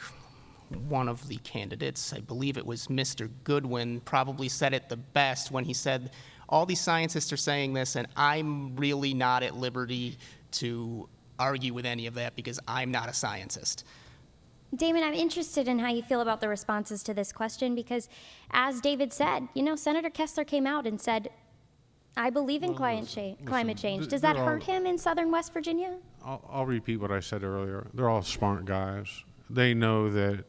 one of the candidates, I believe it was Mr. Goodwin, probably said it the best when he said, all these scientists are saying this, and I'm really not at liberty to argue with any of that because I'm not a scientist. Damon, I'm interested in how you feel about the responses to this question because, as David said, Senator Kessler came out and said, I believe in climate change. Does that hurt him in southern West Virginia? I'll repeat what I said earlier. They're all smart guys. They know that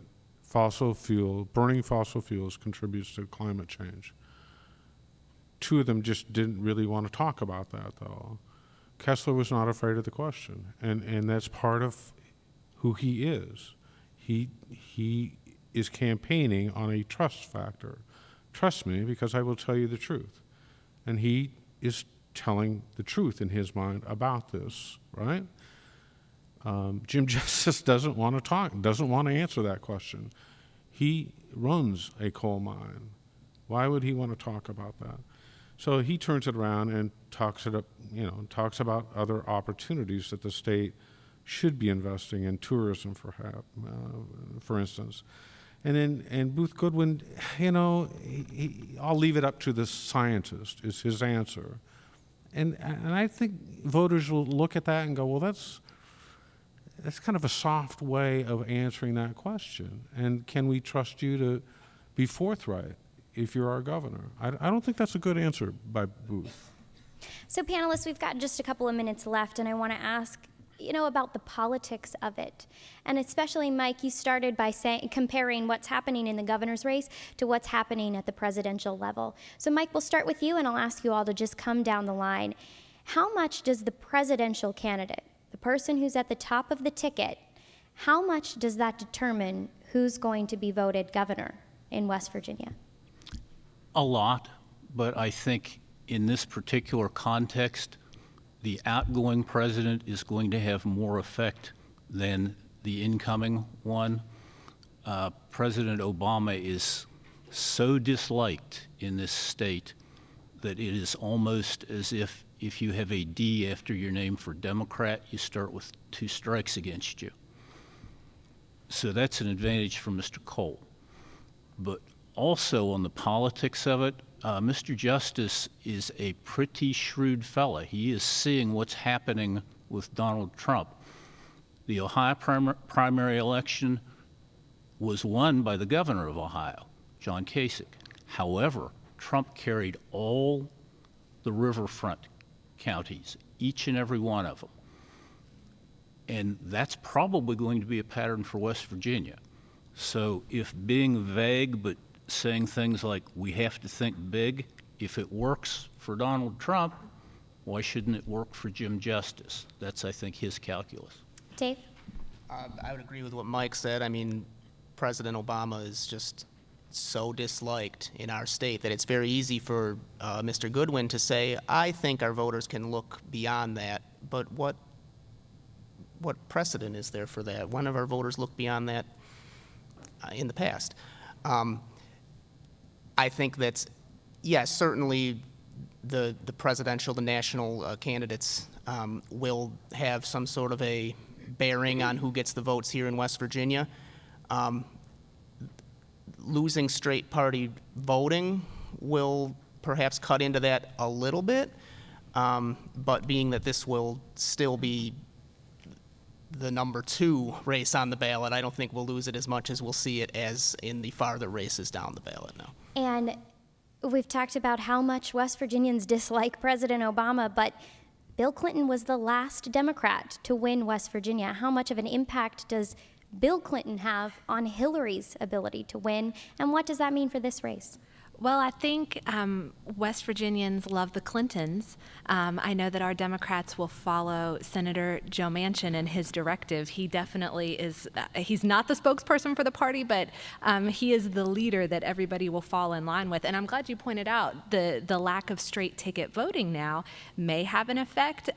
burning fossil fuels contributes to climate change. Two of them just didn't really want to talk about that, though. Kessler was not afraid of the question, and that's part of who he is. He is campaigning on a trust factor, Trust me, because I will tell you the truth. And he is telling the truth in his mind about this, right? Jim Justice doesn't want to talk, doesn't want to answer that question. He runs a coal mine. Why would he want to talk about that? So he turns it around and talks about other opportunities that the state should be investing in, tourism, for instance. And Booth Goodwin, I'll leave it up to the scientist, is his answer. And I think voters will look at that and go, well, that's kind of a soft way of answering that question. And can we trust you to be forthright if you're our governor? I don't think that's a good answer by Booth. So panelists, we've got just a couple of minutes left, and I want to ask, about the politics of it. And especially, Mike, you started by comparing what's happening in the governor's race to what's happening at the presidential level. So Mike, we'll start with you, and I'll ask you all to just come down the line. How much does the presidential candidate, the person who's at the top of the ticket, how much does that determine who's going to be voted governor in West Virginia? A lot, but I think in this particular context, the outgoing president is going to have more effect than the incoming one. President Obama is so disliked in this state that it is almost as if you have a D after your name for Democrat, you start with 2 strikes against you. So that's an advantage for Mr. Cole. But also on the politics of it, Mr. Justice is a pretty shrewd fella. He is seeing what's happening with Donald Trump. The Ohio primary election was won by the governor of Ohio, John Kasich. However, Trump carried all the riverfront counties, each and every one of them. And that's probably going to be a pattern for West Virginia. So if being vague but saying things like, we have to think big, if it works for Donald Trump, why shouldn't it work for Jim Justice? That's, I think, his calculus. Dave? I would agree with what Mike said. I mean, President Obama is just so disliked in our state that it's very easy for Mr. Goodwin to say, I think our voters can look beyond that, but what precedent is there for that? When have our voters looked beyond that in the past? I think that's, yes, certainly the presidential, the national candidates will have some sort of a bearing on who gets the votes here in West Virginia. Losing straight party voting will perhaps cut into that a little bit, but being that this will still be the number 2 race on the ballot, I don't think we'll lose it as much as we'll see it as in the farther races down the ballot now. And we've talked about how much West Virginians dislike President Obama, but Bill Clinton was the last Democrat to win West Virginia. How much of an impact does Bill Clinton have on Hillary's ability to win, and what does that mean for this race? Well, I think West Virginians love the Clintons. I know that our Democrats will follow Senator Joe Manchin and his directive. He definitely is, he's not the spokesperson for the party, but he is the leader that everybody will fall in line with. And I'm glad you pointed out the lack of straight ticket voting now may have an effect.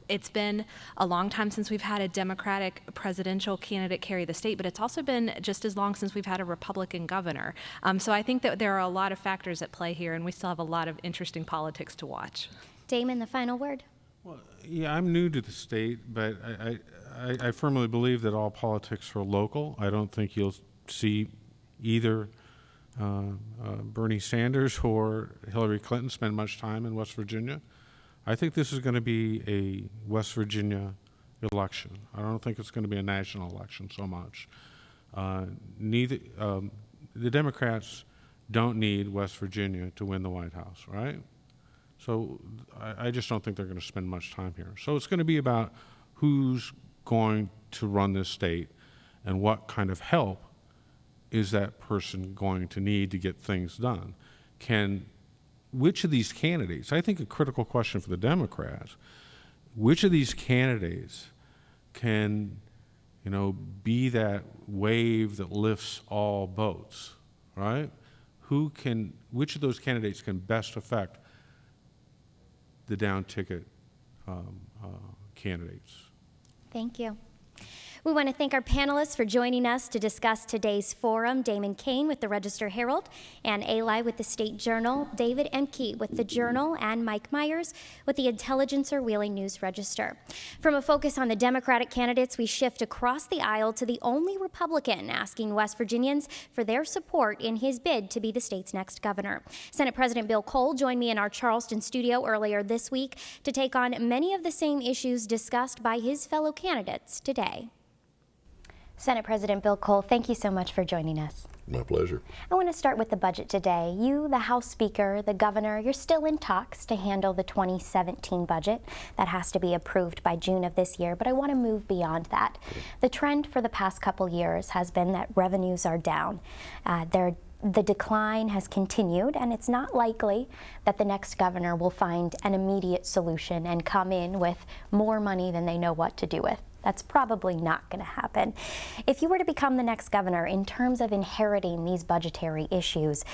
It's been a long time since we've had a Democratic presidential candidate carry the state, but it's also been just as long since we've had a Republican governor. So I think that there are a lot of factors at play here, and we still have a lot of interesting politics to watch. Damon, the final word. Well, yeah, I'm new to the state, but I firmly believe that all politics are local. I don't think you'll see either Bernie Sanders or Hillary Clinton spend much time in West Virginia. I think this is going to be a West Virginia election. I don't think it's going to be a national election so much. The Democrats don't need West Virginia to win the White House, right? So I just don't think they're going to spend much time here. So it's going to be about who's going to run this state and what kind of help is that person going to need to get things done. Which of these candidates, I think a critical question for the Democrats, which of these candidates can, be that wave that lifts all boats, right? which of those candidates can best affect the down ticket candidates. Thank you. We want to thank our panelists for joining us to discuss today's forum. Damon Kane with the Register-Herald, Ann Eli with the State Journal, David Emke with the Journal, and Mike Myers with the Intelligencer Wheeling News Register. From a focus on the Democratic candidates, we shift across the aisle to the only Republican asking West Virginians for their support in his bid to be the state's next governor. Senate President Bill Cole joined me in our Charleston studio earlier this week to take on many of the same issues discussed by his fellow candidates today. Senate President Bill Cole, thank you so much for joining us. My pleasure. I want to start with the budget today. You, the House Speaker, the Governor, you're still in talks to handle the 2017 budget. That has to be approved by June of this year, but I want to move beyond that. The trend for the past couple years has been that revenues are down. The decline has continued, and it's not likely that the next governor will find an immediate solution and come in with more money than they know what to do with. That's probably not going to happen. If you were to become the next governor, in terms of inheriting these budgetary issues,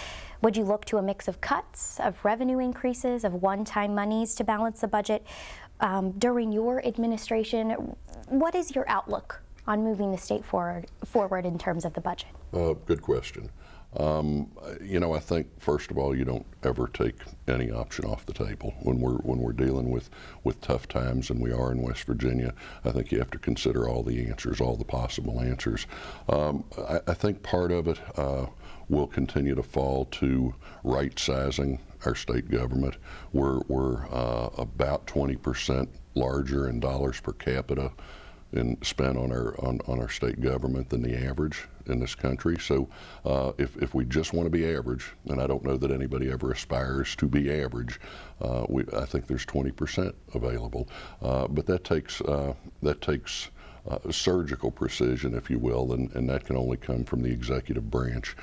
would you look to a mix of cuts, of revenue increases, of one-time monies to balance the budget? During your administration, what is your outlook on moving the state forward in terms of the budget? Good question. I think first of all, you don't ever take any option off the table when we're dealing with tough times, and we are in West Virginia. I think you have to consider all the answers, all the possible answers. I think part of it will continue to fall to right-sizing our state government. We're about 20% larger in dollars per capita spent on our state government than the average in this country. So if we just want to be average, and I don't know that anybody ever aspires to be average, I think there's 20% available. But that takes surgical precision, if you will, and that can only come from the executive branch.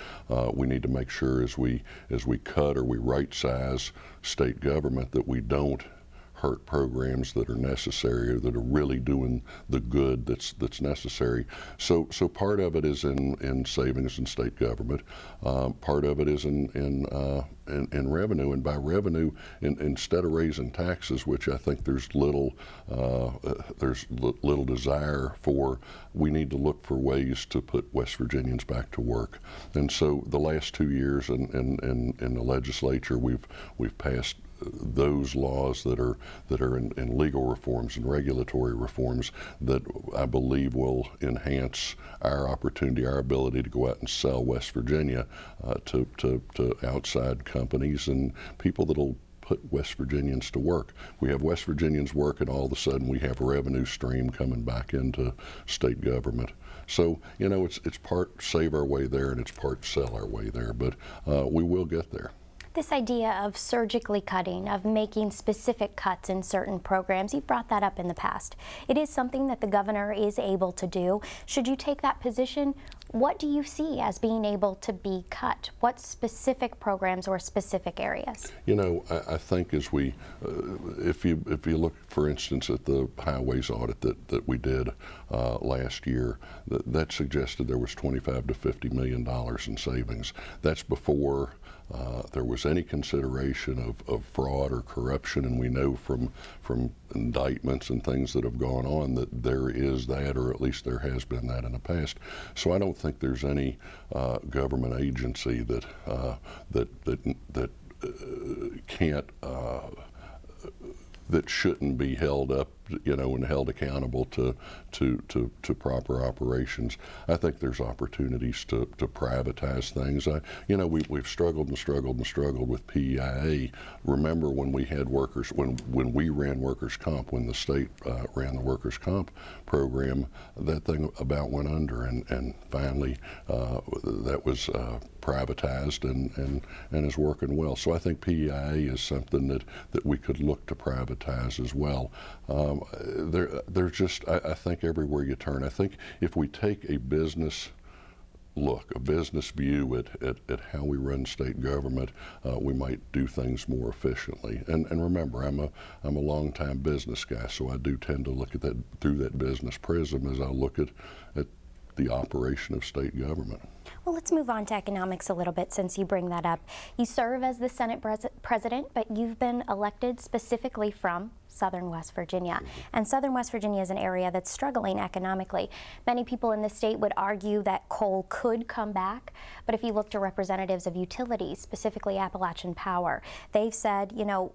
We need to make sure as we cut or we right-size state government that we don't hurt programs that are necessary or that are really doing the good that's necessary. So part of it is in savings in state government. Part of it is in revenue, and by revenue, instead of raising taxes, which I think there's little desire for, we need to look for ways to put West Virginians back to work. And so the last 2 years in the legislature, we've passed those laws that are in legal reforms and regulatory reforms that I believe will enhance our opportunity, our ability to go out and sell West Virginia to outside companies and people that'll put West Virginians to work. We have West Virginians working, all of a sudden we have a revenue stream coming back into state government. So, it's part save our way there and it's part sell our way there, but we will get there. This idea of surgically cutting, of making specific cuts in certain programs, you've brought that up in the past. It is something that the governor is able to do. Should you take that position, what do you see as being able to be cut? What specific programs or specific areas? I think as if you look, for instance, at the highways audit that we did last year, that suggested there was $25 to $50 million in savings. That's before there was any consideration of fraud or corruption, and we know from indictments and things that have gone on that there is that, or at least there has been that in the past. So I don't think there's any government agency that can't that shouldn't be held up, and held accountable to proper operations. I think there's opportunities to privatize things. We've struggled with PEIA. Remember when we had workers, when we ran workers' comp, when the state ran the workers' comp program, that thing about went under, and finally that was privatized and is working well. So I think PEIA is something that we could look to privatize as well. There's just, I think everywhere you turn, I think if we take a business look, a business view at how we run state government, we might do things more efficiently. And remember, I'm a long-time business guy, so I do tend to look at that through that business prism as I look at the operation of state government. Well, let's move on to economics a little bit since you bring that up. You serve as the Senate president, but you've been elected specifically from Southern West Virginia. And Southern West Virginia is an area that's struggling economically. Many people in the state would argue that coal could come back, but if you look to representatives of utilities, specifically Appalachian Power, they've said, you know,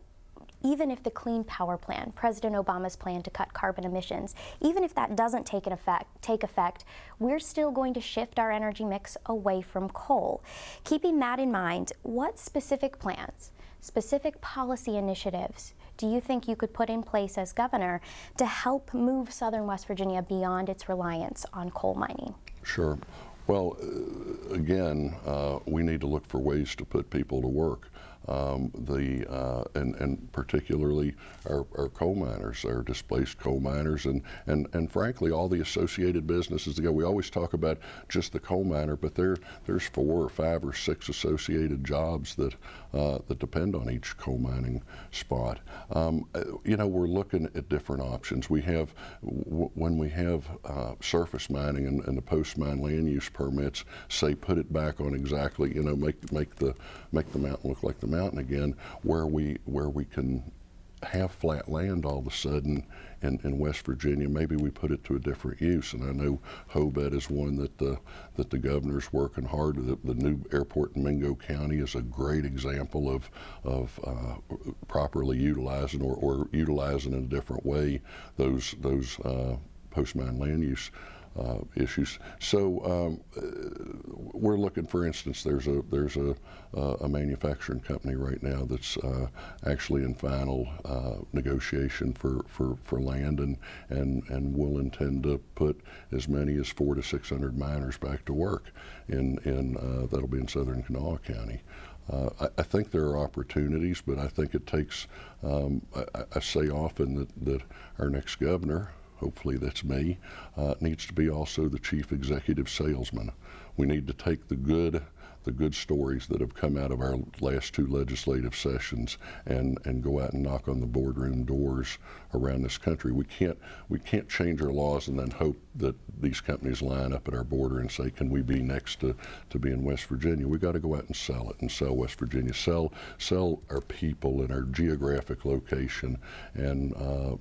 even if the Clean Power Plan, President Obama's plan to cut carbon emissions, even if that doesn't take effect, we're still going to shift our energy mix away from coal. Keeping that in mind, what specific plans, specific policy initiatives do you think you could put in place as governor to help move Southern West Virginia beyond its reliance on coal mining? Sure. Well, again, we need to look for ways to put people to work. And particularly our coal miners, our displaced coal miners, and frankly all the associated businesses. We always talk about just the coal miner, but there's 4 or 5 or 6 associated jobs that depend on each coal mining spot. You know, we're looking at different options. We have when we have surface mining and the post-mine land use permits say put it back on exactly, you know, make the mountain look like the mountain again, where we can have flat land all of a sudden in West Virginia. Maybe we put it to a different use, and I know Hobet is one that the governor's working hard. The new airport in Mingo County is a great example of properly utilizing or utilizing in a different way those post-mine land use issues. So we're looking, for instance, there's a manufacturing company right now that's actually in final negotiation for land, and we'll intend to put as many as 400 to 600 miners back to work in that'll be in southern Kanawha County. I think there are opportunities, but I think it takes, I say often that our next governor, hopefully that's me, needs to be also the chief executive salesman. We need to take the good stories that have come out of our last 2 legislative sessions and go out and knock on the boardroom doors around this country. We can't change our laws and then hope that these companies line up at our border and say, can we be next to be in West Virginia? We got to go out and sell it, and sell West Virginia, sell our people and our geographic location, and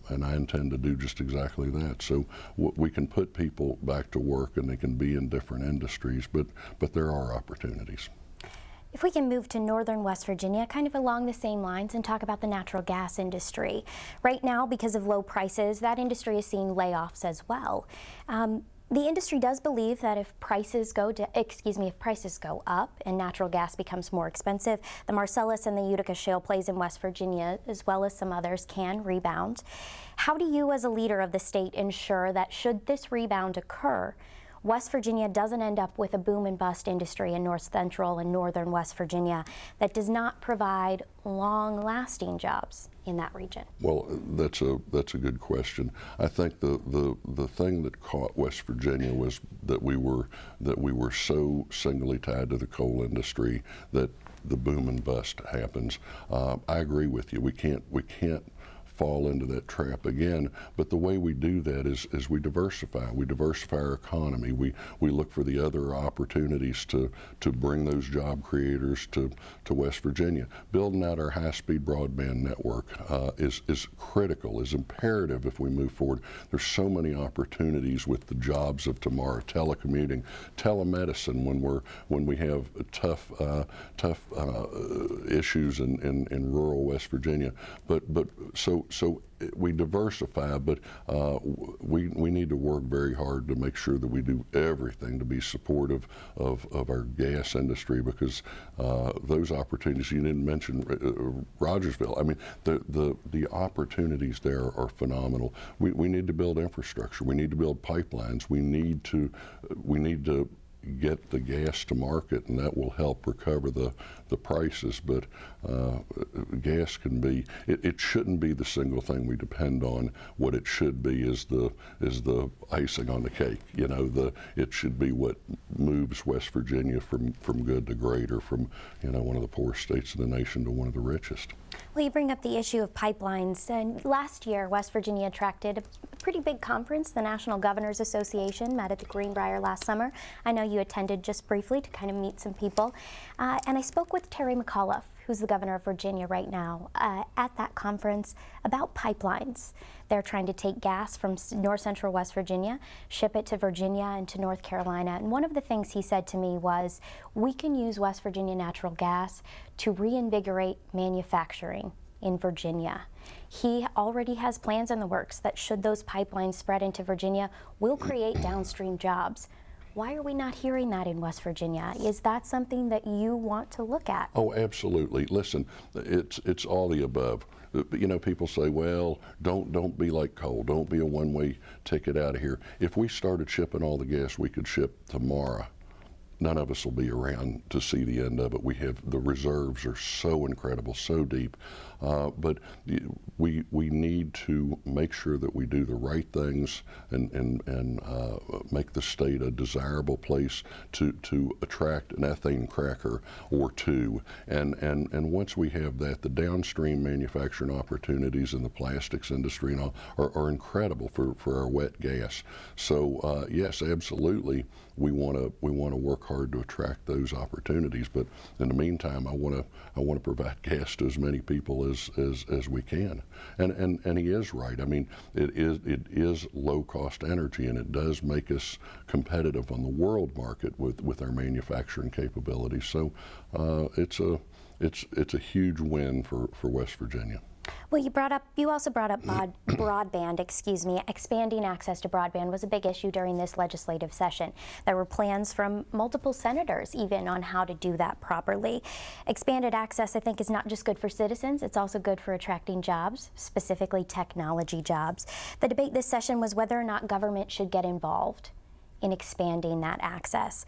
I intend to do just exactly that. So we can put people back to work and they can be in different industries, but there are opportunities. If we can move to northern West Virginia, kind of along the same lines, and talk about the natural gas industry. Right now, because of low prices, that industry is seeing layoffs as well. The industry does believe that if prices go up and natural gas becomes more expensive, the Marcellus and the Utica shale plays in West Virginia, as well as some others, can rebound. How do you, as a leader of the state, ensure that should this rebound occur, West Virginia doesn't end up with a boom and bust industry in north central and northern West Virginia that does not provide long-lasting jobs in that region? Well, that's a good question. I think the thing that caught West Virginia was that we were so singly tied to the coal industry that the boom and bust happens. I agree with you. We can't fall into that trap again, but the way we do that is we diversify. We diversify our economy. We look for the other opportunities to bring those job creators to West Virginia. Building out our high-speed broadband network is critical, is imperative if we move forward. There's so many opportunities with the jobs of tomorrow: telecommuting, telemedicine when we have tough issues in rural West Virginia. So we diversify, but we need to work very hard to make sure that we do everything to be supportive of our gas industry, because those opportunities, you didn't mention Rogersville. I mean, the opportunities there are phenomenal. We need to build infrastructure. We need to build pipelines. We need to get the gas to market, and that will help recover the prices. But gas can be, it shouldn't be the single thing we depend on. What it should be is the icing on the cake. You know, it should be what moves West Virginia from good to great, or from, you know, one of the poorest states in the nation to one of the richest. Well, you bring up the issue of pipelines, and last year West Virginia attracted pretty big conference. The National Governors Association met at the Greenbrier last summer. I know you attended just briefly to kind of meet some people. And I spoke with Terry McAuliffe, who's the governor of Virginia right now, at that conference about pipelines. They're trying to take gas from north central West Virginia, ship it to Virginia and to North Carolina. And one of the things he said to me was, we can use West Virginia natural gas to reinvigorate manufacturing in Virginia. He already has plans in the works that should those pipelines spread into Virginia, will create downstream jobs. Why are we not hearing that in West Virginia? Is that something that you want to look at? Oh, absolutely. Listen, it's all the above. You know, people say, well, don't be like coal. Don't be a one-way ticket out of here. If we started shipping all the gas we could ship tomorrow, none of us will be around to see the end of it. The reserves are so incredible, so deep. But we need to make sure that we do the right things and make the state a desirable place to attract an ethane cracker or two. And once we have that, the downstream manufacturing opportunities in the plastics industry and all are incredible for our wet gas. So yes, absolutely, we want to work hard to attract those opportunities. But in the meantime, I want to provide gas to as many people as we can. And he is right. I mean, it is low cost energy, and it does make us competitive on the world market with our manufacturing capabilities. So it's a huge win for West Virginia. Well, you also brought up broadband, expanding access to broadband was a big issue during this legislative session. There were plans from multiple senators even on how to do that properly. Expanded access, I think, is not just good for citizens, it's also good for attracting jobs, specifically technology jobs. The debate this session was whether or not government should get involved in expanding that access.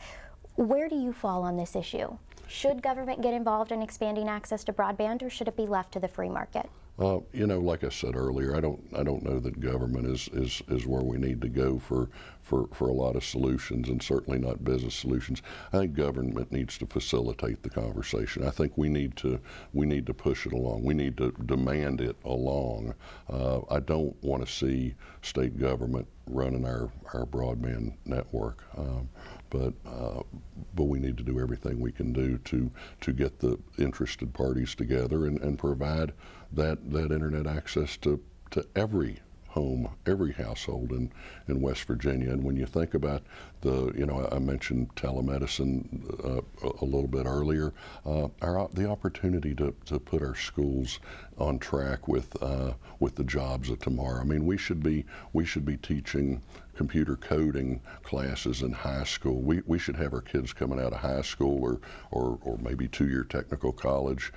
Where do you fall on this issue? Should government get involved in expanding access to broadband, or should it be left to the free market? You know, like I said earlier, I don't know that government is where we need to go for a lot of solutions, and certainly not business solutions. I think government needs to facilitate the conversation. I think we need to push it along. We need to demand it along. I don't want to see state government running our broadband network. But we need to do everything we can do to get the interested parties together and provide that internet access to every home, every household in West Virginia. And when you think about I mentioned telemedicine a little bit earlier, the opportunity to put our schools on track with the jobs of tomorrow. I mean, we should be teaching computer coding classes in high school. We should have our kids coming out of high school or maybe two-year technical college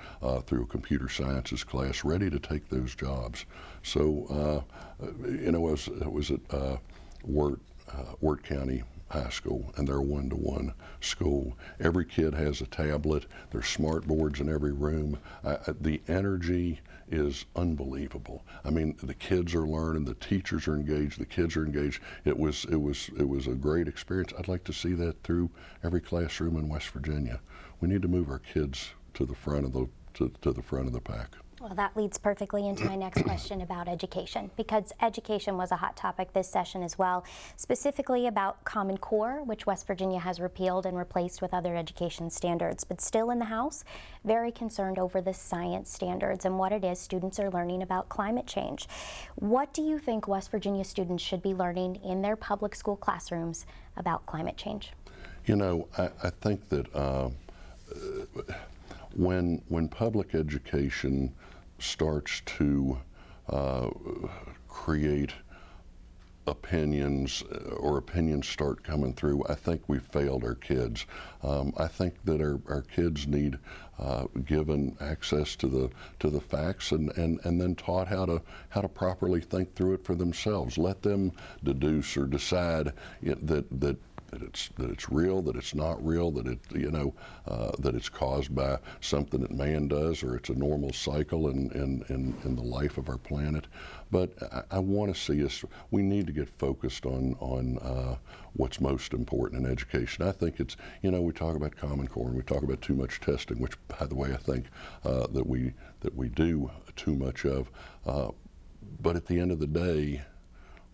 through a computer sciences class ready to take those jobs. So, I was at Wirt County High School, and they're a one-to-one school. Every kid has a tablet. There's smart boards in every room. The energy is unbelievable. I mean, the kids are learning, the teachers are engaged, the kids are engaged. It was a great experience. I'd like to see that through every classroom in West Virginia. We need to move our kids to the front of the pack. Well, that leads perfectly into my next question about education, because education was a hot topic this session as well, specifically about Common Core, which West Virginia has repealed and replaced with other education standards. But still in the House, very concerned over the science standards and what it is students are learning about climate change. What do you think West Virginia students should be learning in their public school classrooms about climate change? You know, I think that when public education starts to create opinions, or opinions start coming through, I think we've failed our kids. I think that our kids need given access to the facts and then taught how to properly think through it for themselves. Let them deduce or decide that it's real, that it's not real, that that it's caused by something that man does, or it's a normal cycle in the life of our planet. But I want to see us. We need to get focused on what's most important in education. I think it's we talk about Common Core and we talk about too much testing, which, by the way, I think that we do too much of. But at the end of the day,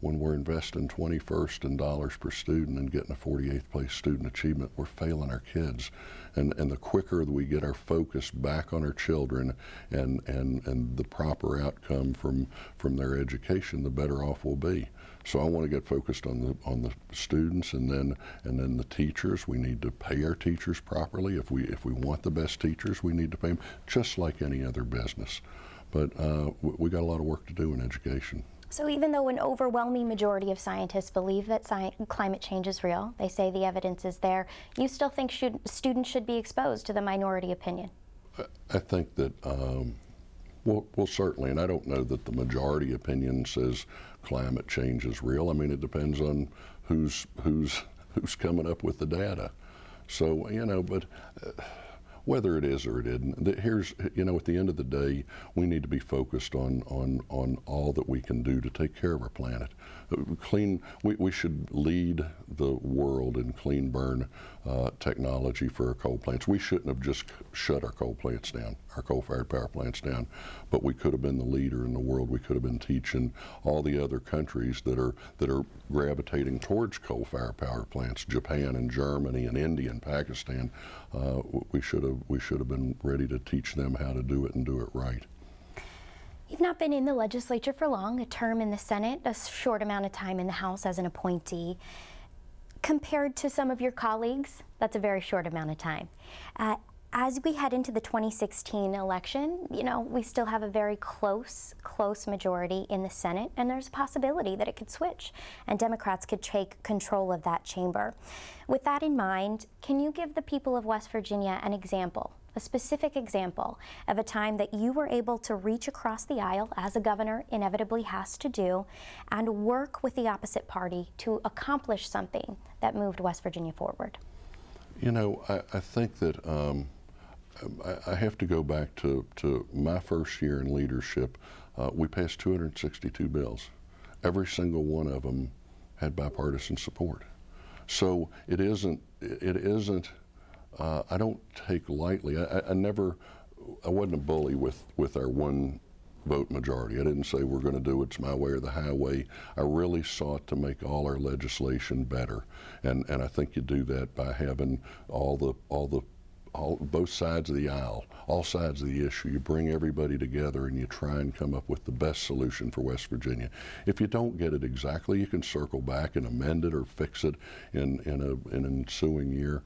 when we're investing 21st in dollars per student and getting a 48th place student achievement, we're failing our kids. And the quicker that we get our focus back on our children and the proper outcome from their education, the better off we'll be. So I want to get focused on the students and then the teachers. We need to pay our teachers properly. If we want the best teachers, we need to pay them just like any other business. But we got a lot of work to do in education. So even though an overwhelming majority of scientists believe that climate change is real, they say the evidence is there, you still think students should be exposed to the minority opinion? I think that, well, certainly, and I don't know that the majority opinion says climate change is real. I mean, it depends on who's coming up with the data. So, you know, but whether it is or it isn't, here's, you know, at the end of the day, we need to be focused on all that we can do to take care of our planet. We should lead the world in clean burn technology for our coal plants. We shouldn't have just shut our coal plants down, our coal-fired power plants down, but we could have been the leader in the world. We could have been teaching all the other countries that are gravitating towards coal-fired power plants, Japan and Germany and India and Pakistan. We should have been ready to teach them how to do it and do it right. You've not been in the legislature for long, a term in the Senate, a short amount of time in the House as an appointee. Compared to some of your colleagues, that's a very short amount of time. As we head into the 2016 election, you know, we still have a very close majority in the Senate, and there's a possibility that it could switch and Democrats could take control of that chamber. With that in mind, can you give the people of West Virginia an example, a specific example of a time that you were able to reach across the aisle, as a governor inevitably has to do, and work with the opposite party to accomplish something that moved West Virginia forward? You know, I think that I have to go back to my first year in leadership. We passed 262 bills. Every single one of them had bipartisan support. So it isn't, I don't take lightly. I wasn't a bully with our one vote majority. I didn't say we're going to do it's my way or the highway. I really sought to make all our legislation better. And I think you do that by having both sides of the aisle, all sides of the issue. You bring everybody together and you try and come up with the best solution for West Virginia. If you don't get it exactly, you can circle back and amend it or fix it in an ensuing year.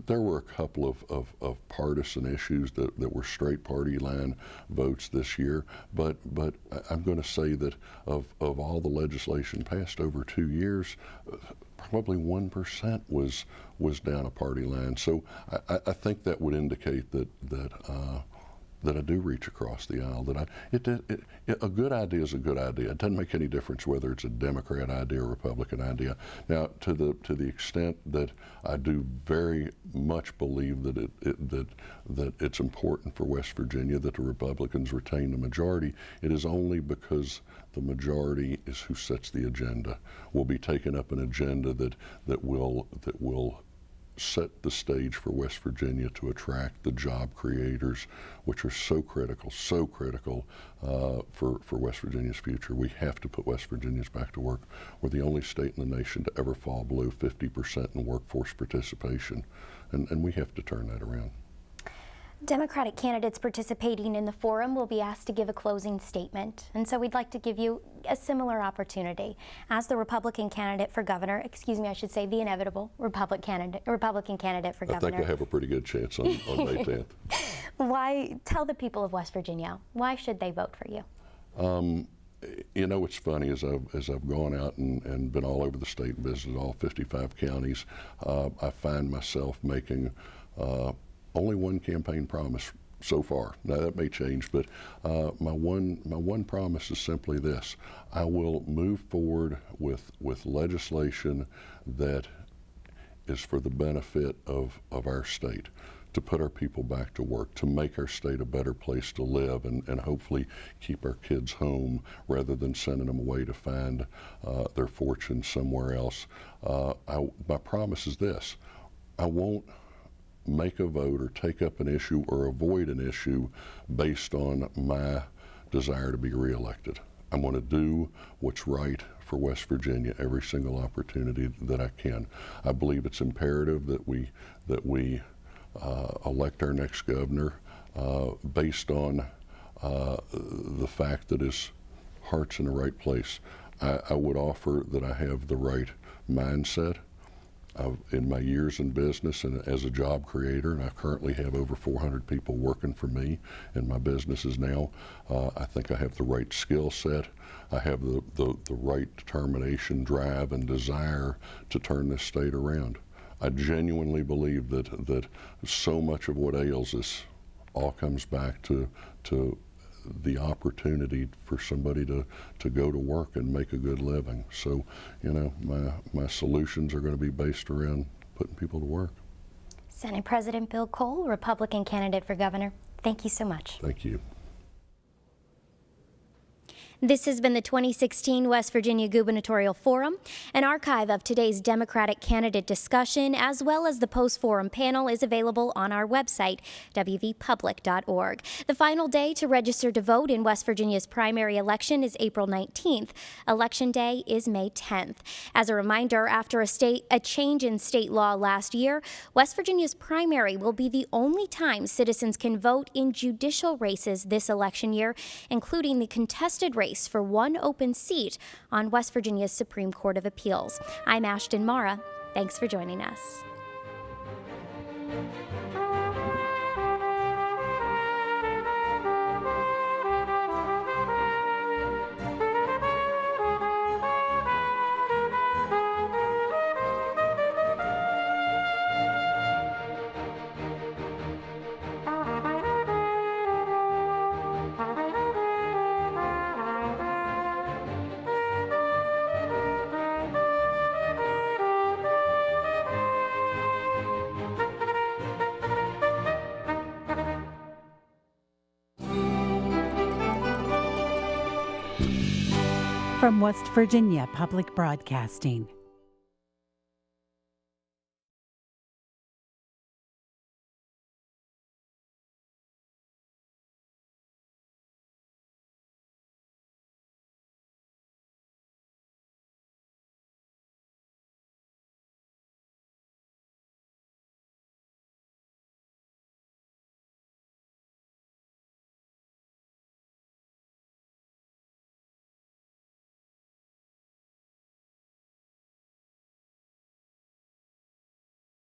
There were a couple of partisan issues that were straight party line votes this year, but I'm going to say that of all the legislation passed over 2 years, probably 1% was down a party line. So I think that would indicate that I do reach across the aisle. That a good idea is a good idea. It doesn't make any difference whether it's a Democrat idea or Republican idea. Now, to the extent that I do very much believe that it's important for West Virginia that the Republicans retain the majority, it is only because the majority is who sets the agenda. We'll be taking up an agenda that will set the stage for West Virginia to attract the job creators, which are so critical for West Virginia's future. We have to put West Virginians back to work. We're the only state in the nation to ever fall below 50% in workforce participation, and we have to turn that around. Democratic candidates participating in the forum will be asked to give a closing statement, and so we'd like to give you a similar opportunity. As the Republican candidate for governor, excuse me, I should say the inevitable Republican candidate for governor. I think I have a pretty good chance on May 10th. Why, tell the people of West Virginia, why should they vote for you? You know, it's funny, as I've gone out and been all over the state and visited all 55 counties, I find myself making only one campaign promise so far. Now that may change, but my one promise is simply this: I will move forward with legislation that is for the benefit of our state, to put our people back to work, to make our state a better place to live, and hopefully keep our kids home rather than sending them away to find their fortune somewhere else. My promise is this: I won't make a vote or take up an issue or avoid an issue based on my desire to be reelected. I'm going to do what's right for West Virginia every single opportunity that I can. I believe it's imperative that we elect our next governor based on the fact that his heart's in the right place. I would offer that I have the right mindset. In my years in business and as a job creator, and I currently have over 400 people working for me in my businesses now, I think I have the right skill set. I have the right determination, drive, and desire to turn this state around. I genuinely believe that so much of what ails us all comes back to the opportunity for somebody to go to work and make a good living. So, you know, my solutions are going to be based around putting people to work. Senate President Bill Cole, Republican candidate for governor, thank you so much. Thank you. This has been the 2016 West Virginia Gubernatorial Forum. An archive of today's Democratic candidate discussion, as well as the post-forum panel, is available on our website, wvpublic.org. The final day to register to vote in West Virginia's primary election is April 19th. Election Day is May 10th. As a reminder, after a change in state law last year, West Virginia's primary will be the only time citizens can vote in judicial races this election year, including the contested race for one open seat on West Virginia's Supreme Court of Appeals. I'm Ashton Mara. Thanks for joining us. From West Virginia Public Broadcasting,